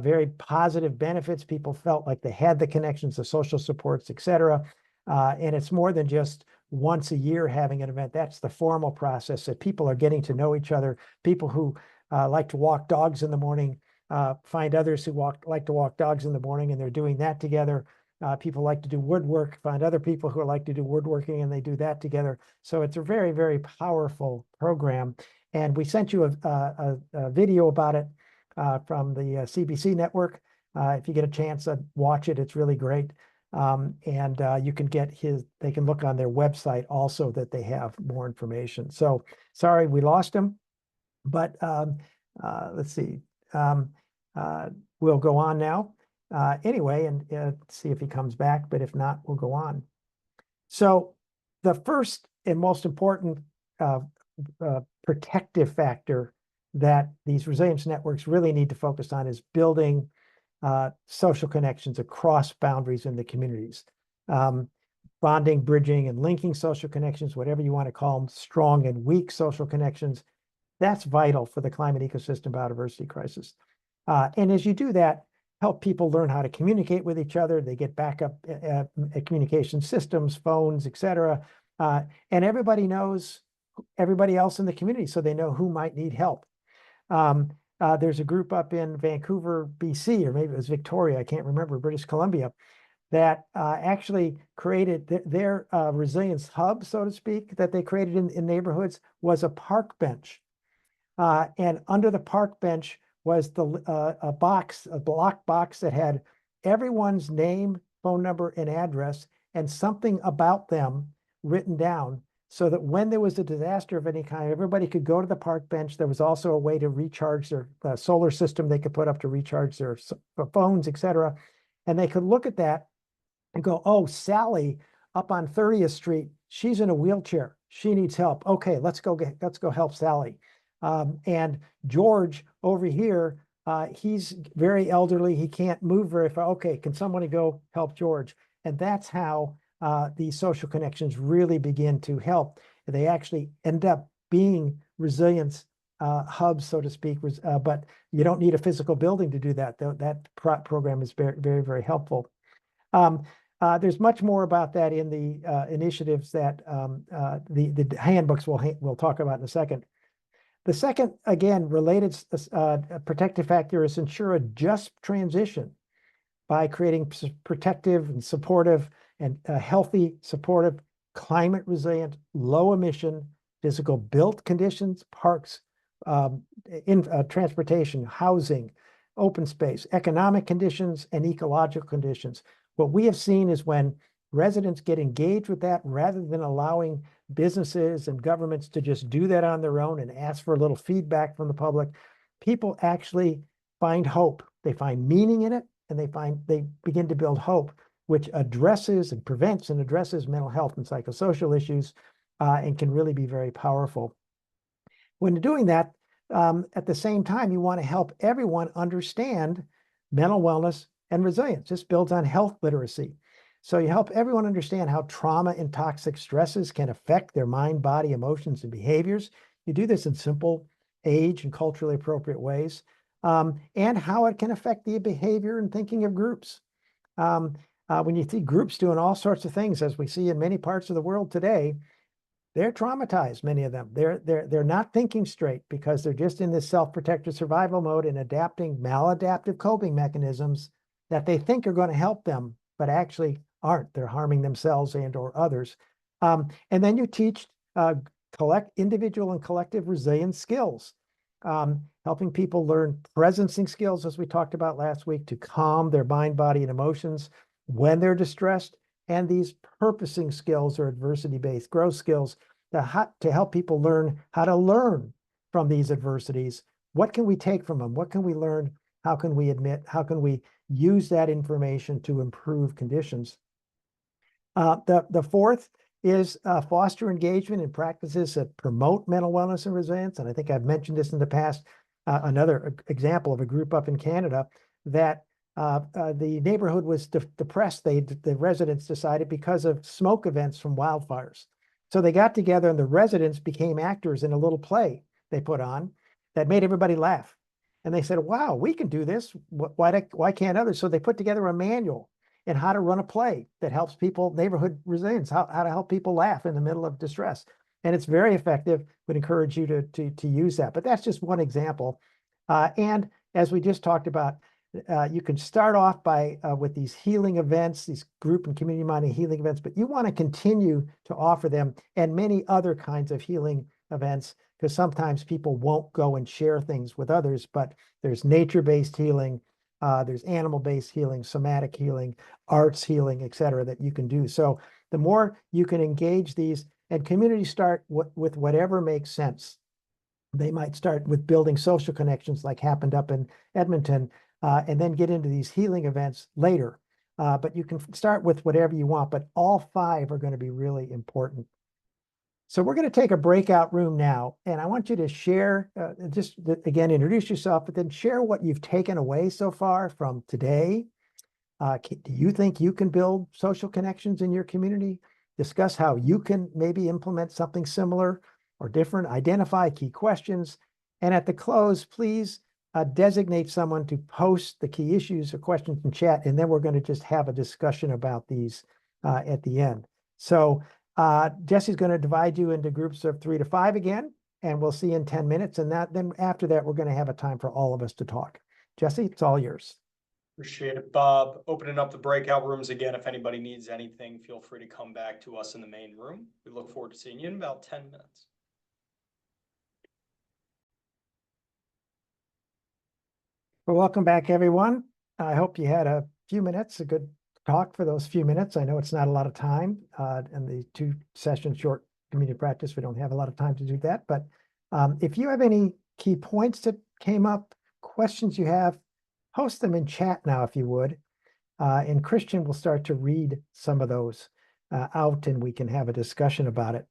very positive benefits. People felt like they had the connections, the social supports, et cetera. And it's more than just once a year having an event. That's the formal process, that people are getting to know each other. People who like to walk dogs in the morning find others who like to walk dogs in the morning, and they're doing that together. People like to do woodwork, find other people who like to do woodworking, and they do that together. So it's a very, very powerful program. And we sent you a video about it from the CBC network. If you get a chance to watch it, it's really great. And you can they can look on their website also that they have more information. So sorry, we lost him. But let's see. We'll go on now. Anyway, and see if he comes back, but if not, we'll go on. So the first and most important protective factor that these resilience networks really need to focus on is building social connections across boundaries in the communities. Bonding, bridging, and linking social connections, whatever you want to call them, strong and weak social connections. That's vital for the climate ecosystem biodiversity crisis. And as you do that, help people learn how to communicate with each other. They get backup communication systems, phones, etc. And everybody knows everybody else in the community, so they know who might need help. There's a group up in Vancouver, BC, or maybe it was Victoria, I can't remember, British Columbia, that actually created their resilience hub, so to speak, that they created in neighborhoods was a park bench. And under the park bench was a block box that had everyone's name, phone number, and address, and something about them written down, so that when there was a disaster of any kind, everybody could go to the park bench. There was also a way to recharge their solar system they could put up to recharge their phones, etc. And they could look at that and go, oh, Sally up on 30th Street, she's in a wheelchair. She needs help. Okay, let's go help Sally. And George over here, he's very elderly. He can't move very far. Okay, can somebody go help George? And that's how these social connections really begin to help. They actually end up being resilience hubs, so to speak, but you don't need a physical building to do that. That program is very, very, very helpful. There's much more about that in the initiatives that the handbooks we'll talk about in a second. The second, again, related protective factor is ensure a just transition by creating protective and supportive and healthy, supportive, climate resilient, low emission, physical built conditions, parks, transportation, housing, open space, economic conditions, and ecological conditions. What we have seen is when residents get engaged with that, rather than allowing businesses and governments to just do that on their own and ask for a little feedback from the public, people actually find hope. They find meaning in it, and they begin to build hope, which addresses and prevents and addresses mental health and psychosocial issues, and can really be very powerful. When doing that, at the same time, you want to help everyone understand mental wellness and resilience. This builds on health literacy. So you help everyone understand how trauma and toxic stresses can affect their mind, body, emotions, and behaviors. You do this in simple, age, and culturally appropriate ways, and how it can affect the behavior and thinking of groups. When you see groups doing all sorts of things, as we see in many parts of the world today, they're traumatized, many of them. They're not thinking straight because they're just in this self-protective survival mode and adapting maladaptive coping mechanisms that they think are going to help them, but actually aren't. They're harming themselves and or others. And then you teach individual and collective resilience skills, helping people learn presencing skills, as we talked about last week, to calm their mind, body, and emotions when they're distressed, and these purposing skills or adversity-based growth skills to help people learn how to learn from these adversities. What can we take from them? What can we learn? How can we admit? How can we use that information to improve conditions? The fourth is foster engagement in practices that promote mental wellness and resilience. And I think I've mentioned this in the past. Another example of a group up in Canada that the neighborhood was depressed. The residents decided because of smoke events from wildfires. So they got together and the residents became actors in a little play they put on that made everybody laugh. And they said, wow, we can do this. Why can't others? So they put together a manual in how to run a play that helps people, neighborhood resilience, how to help people laugh in the middle of distress. And it's very effective. Would encourage you to use that. But that's just one example. And as we just talked about, you can start off with these healing events, these group and community-minded healing events, but you want to continue to offer them and many other kinds of healing events, because sometimes people won't go and share things with others, but there's nature-based healing, there's animal-based healing, somatic healing, arts healing, et cetera, that you can do. So the more you can engage these, and communities start with whatever makes sense. They might start with building social connections like happened up in Edmonton, and then get into these healing events later. But you can start with whatever you want, but all 5 are going to be really important. So we're going to take a breakout room now, and I want you to share, again, introduce yourself, but then share what you've taken away so far from today. Do you think you can build social connections in your community? Discuss how you can maybe implement something similar or different, identify key questions. And at the close, please designate someone to post the key issues or questions in chat, and then we're going to just have a discussion about these at the end. So Jesse's going to divide you into groups of 3 to 5 again, and we'll see you in 10 minutes. And then after that, we're going to have a time for all of us to talk. Jesse, it's all yours. Appreciate it, Bob. Opening up the breakout rooms again. If anybody needs anything, feel free to come back to us in the main room. We look forward to seeing you in about 10 minutes. Well, welcome back, everyone. I hope you had a few minutes, a good talk for those few minutes. I know it's not a lot of time, and the 2 session short community practice, we don't have a lot of time to do that. But if you have any key points that came up, questions you have, post them in chat now, if you would. And Christian will start to read some of those out, and we can have a discussion about it.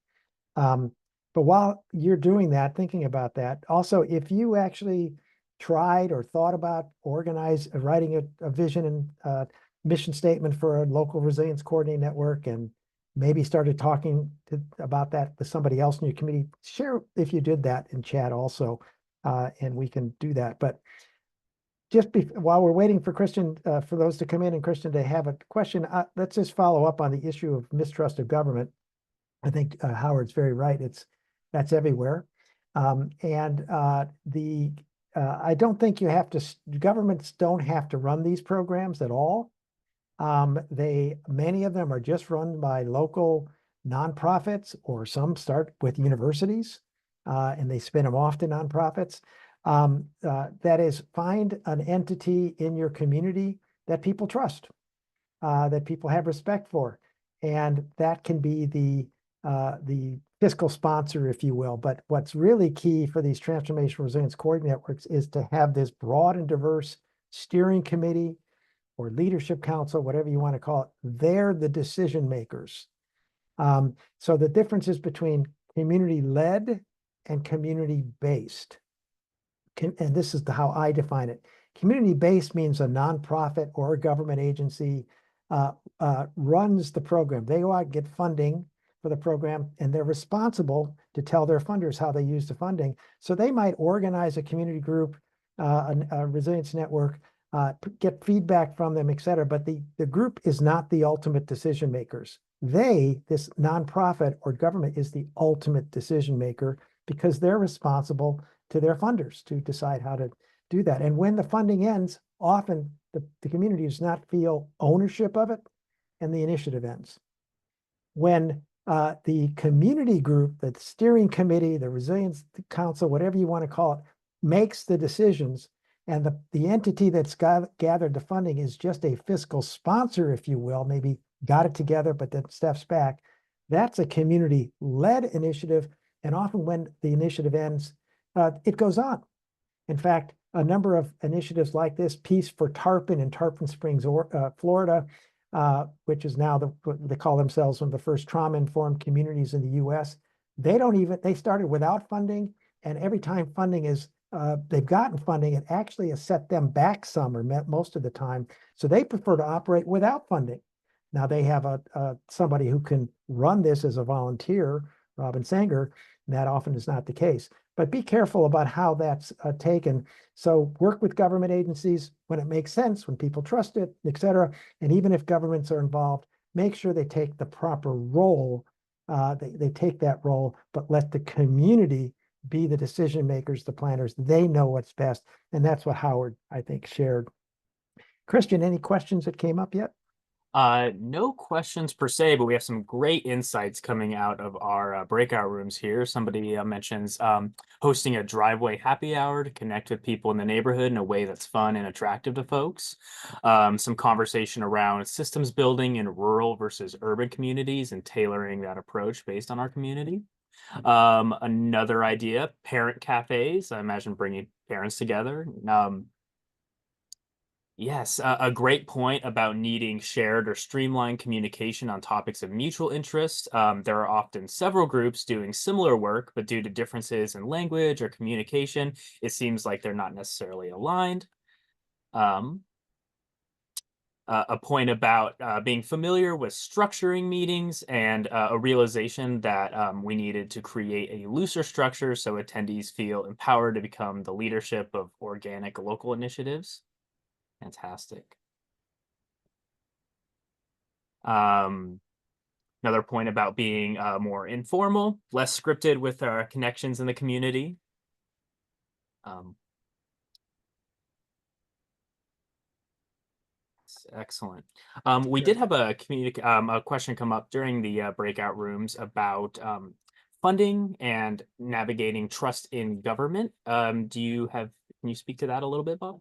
But while you're doing that, thinking about that, also, if you actually tried or thought about writing a vision and mission statement for a local resilience coordinating network, and maybe started talking about that with somebody else in your community, share if you did that in chat also, and we can do that. But just while we're waiting for Christian, for those to come in and Christian to have a question, let's just follow up on the issue of mistrust of government. I think Howard's very right. That's everywhere. I don't think governments don't have to run these programs at all. Many of them are just run by local nonprofits, or some start with universities, and they spin them off to nonprofits. That is, find an entity in your community that people trust, that people have respect for, and that can be the fiscal sponsor, if you will. But what's really key for these transformational resilience coordinating networks is to have this broad and diverse steering committee or leadership council, whatever you want to call it. They're the decision makers. So the differences between community-led and community-based. And this is how I define it. Community-based means a nonprofit or a government agency runs the program. They go out and get funding for the program, and they're responsible to tell their funders how they use the funding. So they might organize a community group, a resilience network, get feedback from them, et cetera. But the group is not the ultimate decision makers. This nonprofit or government, is the ultimate decision maker, because they're responsible to their funders to decide how to do that. And when the funding ends, often the community does not feel ownership of it, and the initiative ends. When the community group, the steering committee, the resilience council, whatever you want to call it, makes the decisions, and the entity that's gathered the funding is just a fiscal sponsor, if you will, maybe got it together, but then steps back, that's a community-led initiative. And often when the initiative ends, it goes on. In fact, a number of initiatives like this, Peace for Tarpon in Tarpon Springs, Florida, which is now they call themselves one of the first trauma-informed communities in the US. They started without funding, and every time funding they've gotten funding, it actually has set them back some, or most of the time. So they prefer to operate without funding. Now they have somebody who can run this as a volunteer, Robin Sanger, and that often is not the case. But be careful about how that's taken. So work with government agencies when it makes sense, when people trust it, et cetera. And even if governments are involved, make sure they take the proper role. They take that role, but let the community be the decision makers, the planners. They know what's best. And that's what Howard, I think, shared. Christian, any questions that came up yet? No questions per se, but we have some great insights coming out of our breakout rooms here. Somebody mentions hosting a driveway happy hour to connect with people in the neighborhood in a way that's fun and attractive to folks. Some conversation around systems building in rural versus urban communities and tailoring that approach based on our community. Another idea, parent cafes. I imagine bringing parents together. Yes, a great point about needing shared or streamlined communication on topics of mutual interest. There are often several groups doing similar work, but due to differences in language or communication, it seems like they're not necessarily aligned. Um, a point about being familiar with structuring meetings and a realization that we needed to create a looser structure so attendees feel empowered to become the leadership of organic local initiatives. Fantastic. Another point about being more informal, less scripted with our connections in the community. Excellent. We did have a a question come up during the breakout rooms about funding and navigating trust in government. Can you speak to that a little bit, Bob?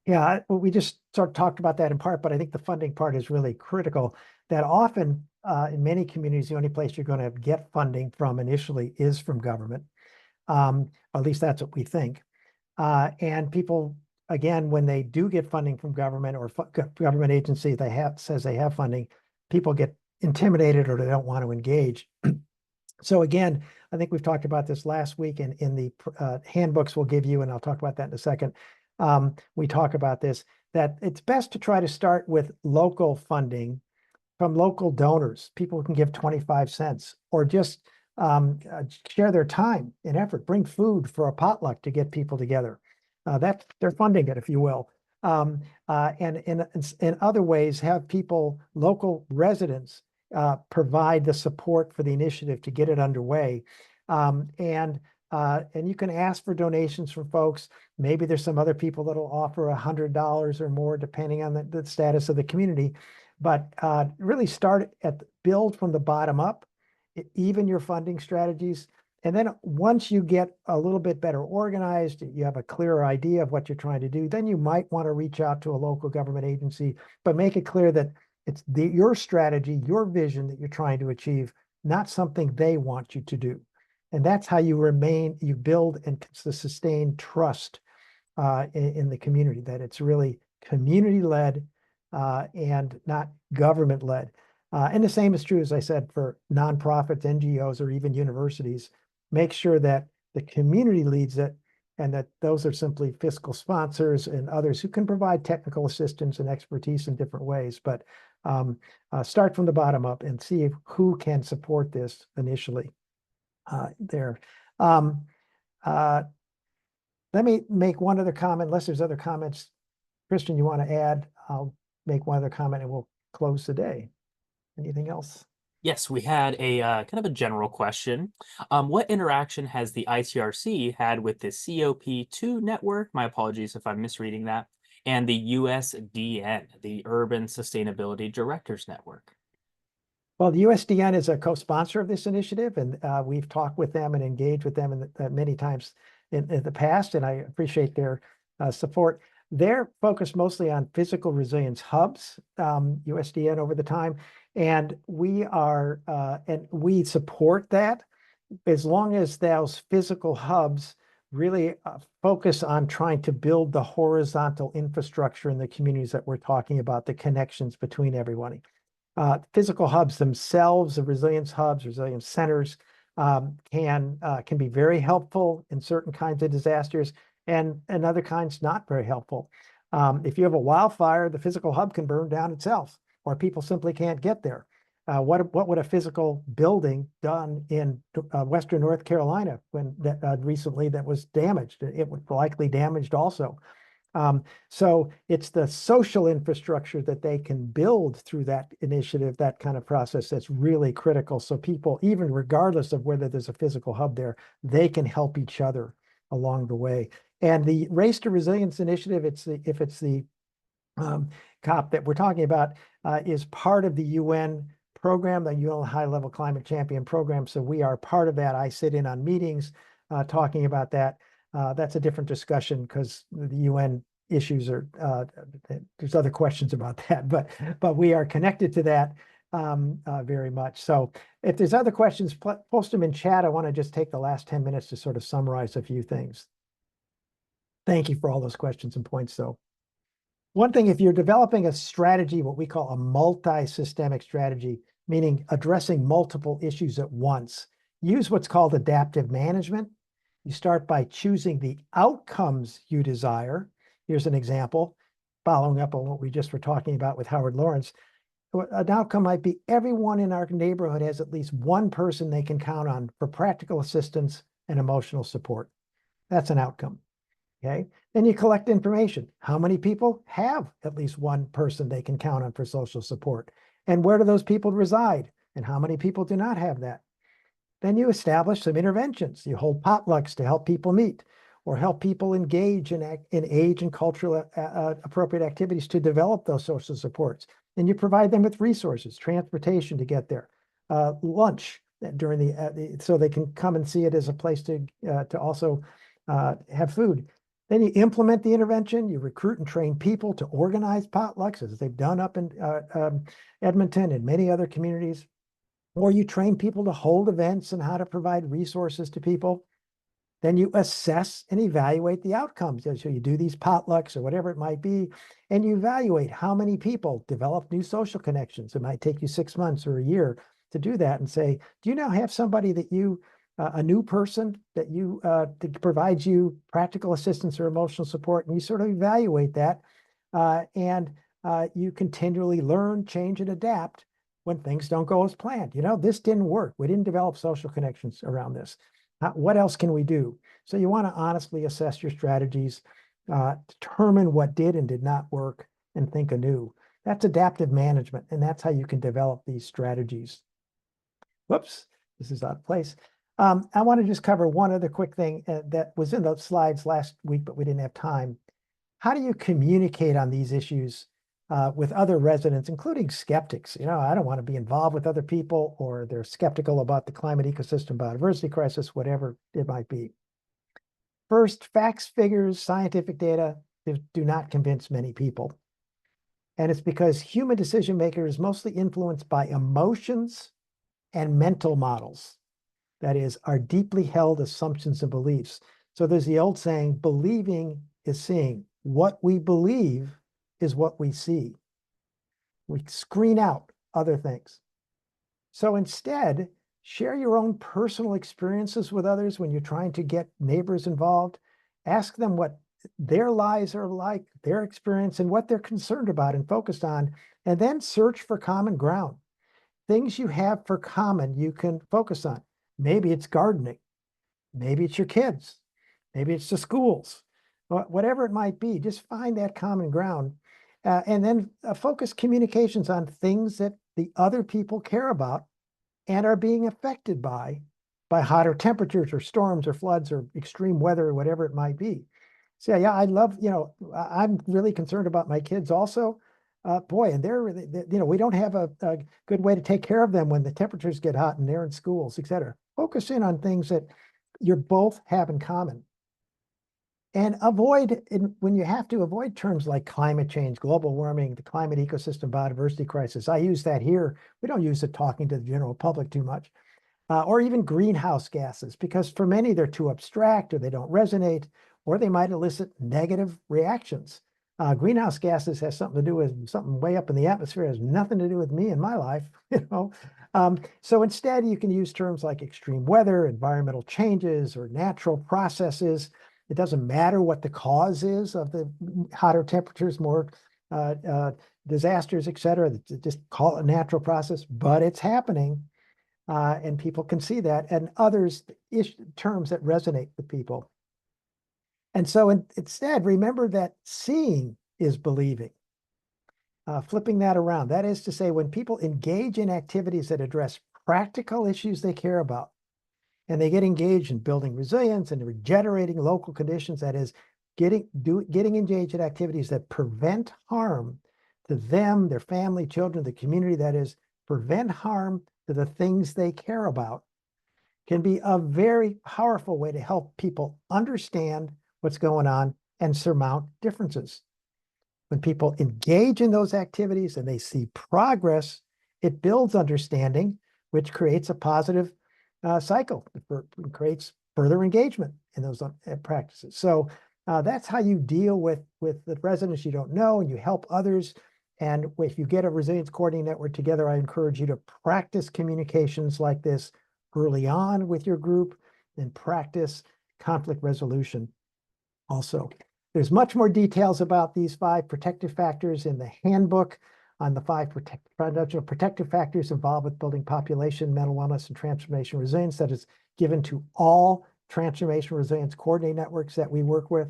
Yeah, well, we just sort of talked about that in part, but I think the funding part is really critical. That often, in many communities, the only place you're going to get funding from initially is from government. At least that's what we think. And people, again, when they do get funding from government or government agency says they have funding, people get intimidated or they don't want to engage. So again, I think we've talked about this last week in the handbooks we'll give you, and I'll talk about that in a second. We talk about this, that it's best to try to start with local funding from local donors, people who can give 25 cents or just share their time and effort, bring food for a potluck to get people together. They're funding it, if you will. And in other ways, have people, local residents, provide the support for the initiative to get it underway. And you can ask for donations from folks. Maybe there's some other people that'll offer $100 or more, depending on the status of the community. But really build from the bottom up, even your funding strategies. And then once you get a little bit better organized, you have a clearer idea of what you're trying to do, then you might want to reach out to a local government agency, but make it clear that it's your strategy, your vision that you're trying to achieve, not something they want you to do. And that's how you build and sustain trust in the community, that it's really community-led and not government-led. And the same is true, as I said, for nonprofits, NGOs, or even universities. Make sure that the community leads it and that those are simply fiscal sponsors and others who can provide technical assistance and expertise in different ways. But start from the bottom up and see who can support this initially there. Let me make one other comment, unless there's other comments. Christian, you want to add? I'll make one other comment and we'll close the day. Anything else? Yes, we had a kind of a general question. What interaction has the ITRC had with the COP2 network? My apologies if I'm misreading that. And the USDN, the Urban Sustainability Directors Network. Well, the USDN is a co-sponsor of this initiative, and we've talked with them and engaged with them many times in the past, and I appreciate their support. They're focused mostly on physical resilience hubs, USDN over the time, and we support that as long as those physical hubs really focus on trying to build the horizontal infrastructure in the communities that we're talking about, the connections between everyone. Physical hubs themselves, the resilience hubs, resilience centers, can be very helpful in certain kinds of disasters, and other kinds not very helpful. If you have a wildfire, the physical hub can burn down itself, or people simply can't get there. What would a physical building done in Western North Carolina recently that was damaged? It was likely damaged also. So it's the social infrastructure that they can build through that initiative, that kind of process, that's really critical. So people, even regardless of whether there's a physical hub there, they can help each other along the way. And the Race to Resilience initiative, if it's the COP that we're talking about, is part of the UN program, the UN High Level Climate Champion program. So we are part of that. I sit in on meetings talking about that. That's a different discussion because the UN issues are, there's other questions about that, but we are connected to that. very much. So if there's other questions, post them in chat. I want to just take the last 10 minutes to sort of summarize a few things. Thank you for all those questions and points, though. One thing, if you're developing a strategy, what we call a multi-systemic strategy, meaning addressing multiple issues at once, use what's called adaptive management. You start by choosing the outcomes you desire. Here's an example, following up on what we just were talking about with Howard Lawrence. An outcome might be everyone in our neighborhood has at least one person they can count on for practical assistance and emotional support. That's an outcome. Okay. Then you collect information. How many people have at least one person they can count on for social support? And where do those people reside? And how many people do not have that? Then you establish some interventions. You hold potlucks to help people meet or help people engage in age and cultural appropriate activities to develop those social supports. And you provide them with resources, transportation to get there, lunch during so they can come and see it as a place to also have food. Then you implement the intervention. You recruit and train people to organize potlucks, as they've done up in Edmonton and many other communities. Or you train people to hold events and how to provide resources to people. Then you assess and evaluate the outcomes. So you do these potlucks or whatever it might be, and you evaluate how many people develop new social connections. It might take you 6 months or a year to do that and say, do you now have somebody that you, a new person that you, that provides you practical assistance or emotional support? And you sort of evaluate that, and you continually learn, change, and adapt when things don't go as planned. You know, this didn't work. We didn't develop social connections around this. What else can we do? So you want to honestly assess your strategies, determine what did and did not work, and think anew. That's adaptive management, and that's how you can develop these strategies. Whoops, this is out of place. I want to just cover one other quick thing that was in the slides last week, but we didn't have time. How do you communicate on these issues with other residents, including skeptics? You know, I don't want to be involved with other people, or they're skeptical about the climate ecosystem biodiversity crisis, whatever it might be. First, facts, figures, scientific data do not convince many people. And it's because human decision maker is mostly influenced by emotions and mental models. That is, our deeply held assumptions and beliefs. So there's the old saying, believing is seeing. What we believe is what we see. We screen out other things. So instead, share your own personal experiences with others when you're trying to get neighbors involved. Ask them what their lives are like, their experience, and what they're concerned about and focused on, and then search for common ground. Things you have for common you can focus on. Maybe it's gardening. Maybe it's your kids. Maybe it's the schools. Whatever it might be, just find that common ground. And then focus communications on things that the other people care about and are being affected by hotter temperatures or storms or floods or extreme weather or whatever it might be. So yeah, I love, you know, I'm really concerned about my kids also. Boy, and they're really, you know, we don't have a good way to take care of them when the temperatures get hot and they're in schools, et cetera. Focus in on things that you both have in common. And avoid, when you have to, avoid terms like climate change, global warming, the climate ecosystem biodiversity crisis. I use that here. We don't use it talking to the general public too much. Or even greenhouse gases, because for many they're too abstract, or they don't resonate, or they might elicit negative reactions. Greenhouse gases has something to do with something way up in the atmosphere. It has nothing to do with me and my life, you know. So instead, you can use terms like extreme weather, environmental changes, or natural processes. It doesn't matter what the cause is of the hotter temperatures, more disasters, et cetera. Just call it a natural process, but it's happening. And people can see that, and others terms that resonate with people. And so instead, remember that seeing is believing. Flipping that around. That is to say, when people engage in activities that address practical issues they care about, and they get engaged in building resilience and regenerating local conditions, that is, getting engaged in activities that prevent harm to them, their family, children, the community, that is, prevent harm to the things they care about, can be a very powerful way to help people understand what's going on and surmount differences. When people engage in those activities and they see progress, It builds understanding, which creates a positive cycle, creates further engagement in those practices. So that's how you deal with the residents you don't know, and you help others. And if you get a resilience coordinating network together, I encourage you to practice communications like this early on with your group, and practice conflict resolution also. There's much more details about these 5 protective factors in the handbook on the 5 protective factors involved with building population, mental wellness, and transformation resilience that is given to all transformation resilience coordinating networks that we work with.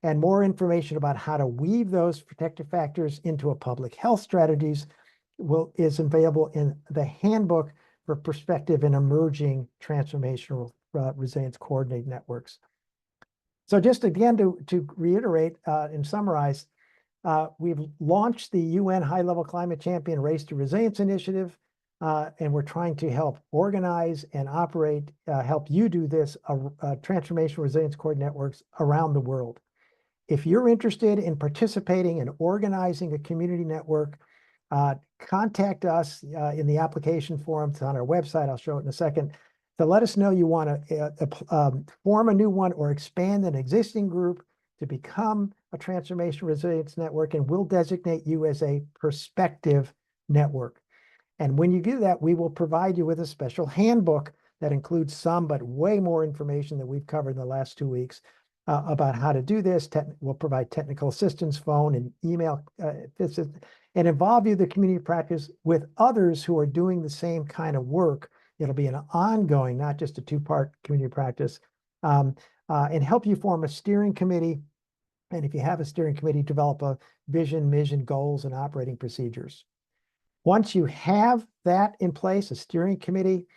And more information about how to weave those protective factors into a public health strategies is available in the handbook for prospective and emerging transformational resilience coordinating networks. So just again, to reiterate and summarize, we've launched the UN High-Level Climate Champion Race to Resilience Initiative, and we're trying to help organize and operate, help you do this, transformational resilience coordinating networks around the world. If you're interested in participating in organizing a community network, contact us in the application form. It's on our website. I'll show it in a second. To let us know you want to form a new one or expand an existing group to become a transformation resilience network, and we'll designate you as a prospective network. And when you do that, we will provide you with a special handbook that includes some, but way more information that we've covered in the last 2 weeks about how to do this. We'll provide technical assistance, phone and email, and involve you in the community practice with others who are doing the same kind of work. It'll be an ongoing, not just a 2-part community practice, and help you form a steering committee. And if you have a steering committee, develop a vision, mission, goals, and operating procedures. Once you have that in place, a steering committee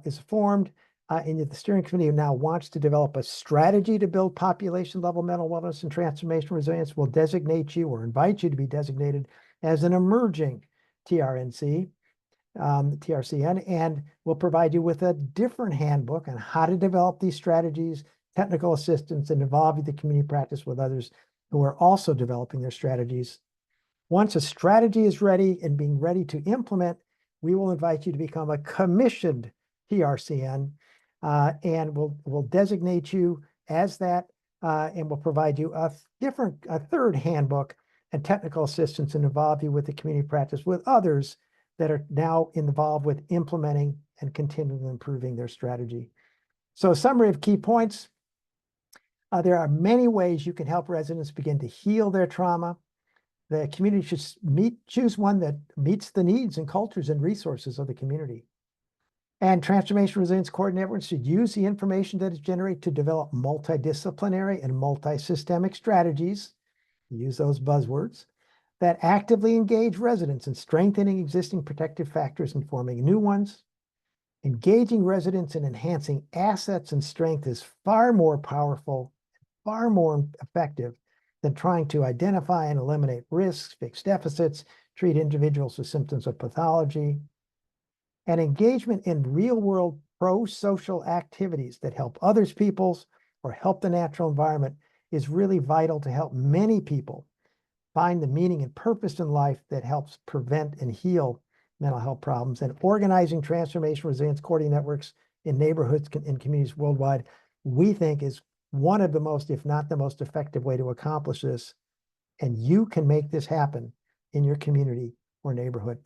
is formed, and the steering committee now wants to develop a strategy to build population level mental wellness and transformation resilience, will designate you or invite you to be designated as an emerging TRCN, and will provide you with a different handbook on how to develop these strategies, technical assistance, and involve the community practice with others who are also developing their strategies. Once a strategy is ready and being ready to implement, we will invite you to become a commissioned TRCN, and we'll designate you as that, and we'll provide you a third handbook and technical assistance, and involve you with the community practice with others that are now involved with implementing and continuing improving their strategy. So a summary of key points. There are many ways you can help residents begin to heal their trauma. The community should choose one that meets the needs and cultures and resources of the community. And transformation resilience coordinating networks should use the information that is generated to develop multidisciplinary and multi-systemic strategies, use those buzzwords, that actively engage residents in strengthening existing protective factors and forming new ones. Engaging residents in enhancing assets and strength is far more powerful, far more effective than trying to identify and eliminate risks, fix deficits, treat individuals with symptoms of pathology. And engagement in real-world pro-social activities that help others peoples or help the natural environment is really vital to help many people find the meaning and purpose in life that helps prevent and heal mental health problems. And organizing transformation resilience coordinating networks in neighborhoods and communities worldwide, we think, is one of the most, if not the most effective way to accomplish this. And you can make this happen in your community or neighborhood.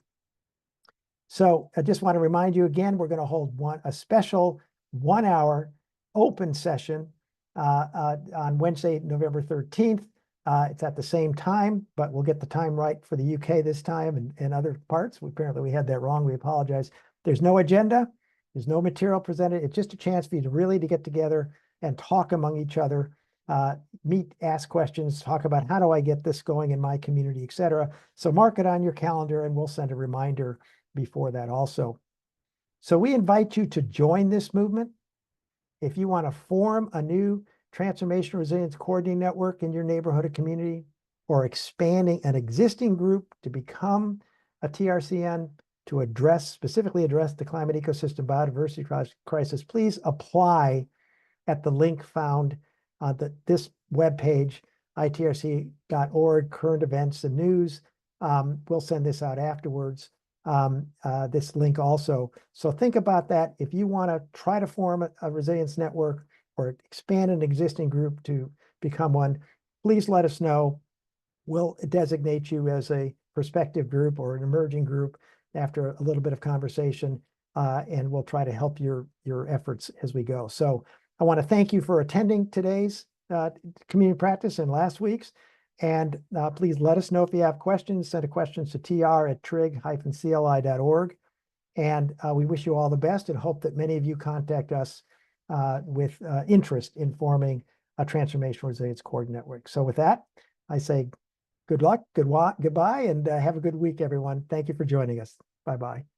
So I just want to remind you again, we're going to hold a special 1-hour open session on Wednesday, November 13th. It's at the same time, but we'll get the time right for the UK this time and other parts. Apparently we had that wrong. We apologize. There's no agenda. There's no material presented. It's just a chance for you to get together and talk among each other, meet, ask questions, talk about how do I get this going in my community, et cetera. So mark it on your calendar and we'll send a reminder before that also. So we invite you to join this movement. If you want to form a new transformation resilience coordinating network in your neighborhood or community, or expanding an existing group to become a TRCN to specifically address the climate ecosystem biodiversity crisis, please apply at the link found on this webpage, itrc.org, current events and news. We'll send this out afterwards. this link also. So think about that. If you want to try to form a resilience network or expand an existing group to become one, please let us know. We'll designate you as a prospective group or an emerging group after a little bit of conversation, and we'll try to help your efforts as we go. So I want to thank you for attending today's community practice and last week's. And please let us know if you have questions. Send questions to tr@trig-cli.org. And we wish you all the best and hope that many of you contact us with interest in forming a transformational resilience core network. So with that, I say good luck, goodbye, and have a good week, everyone. Thank you for joining us. Bye-bye.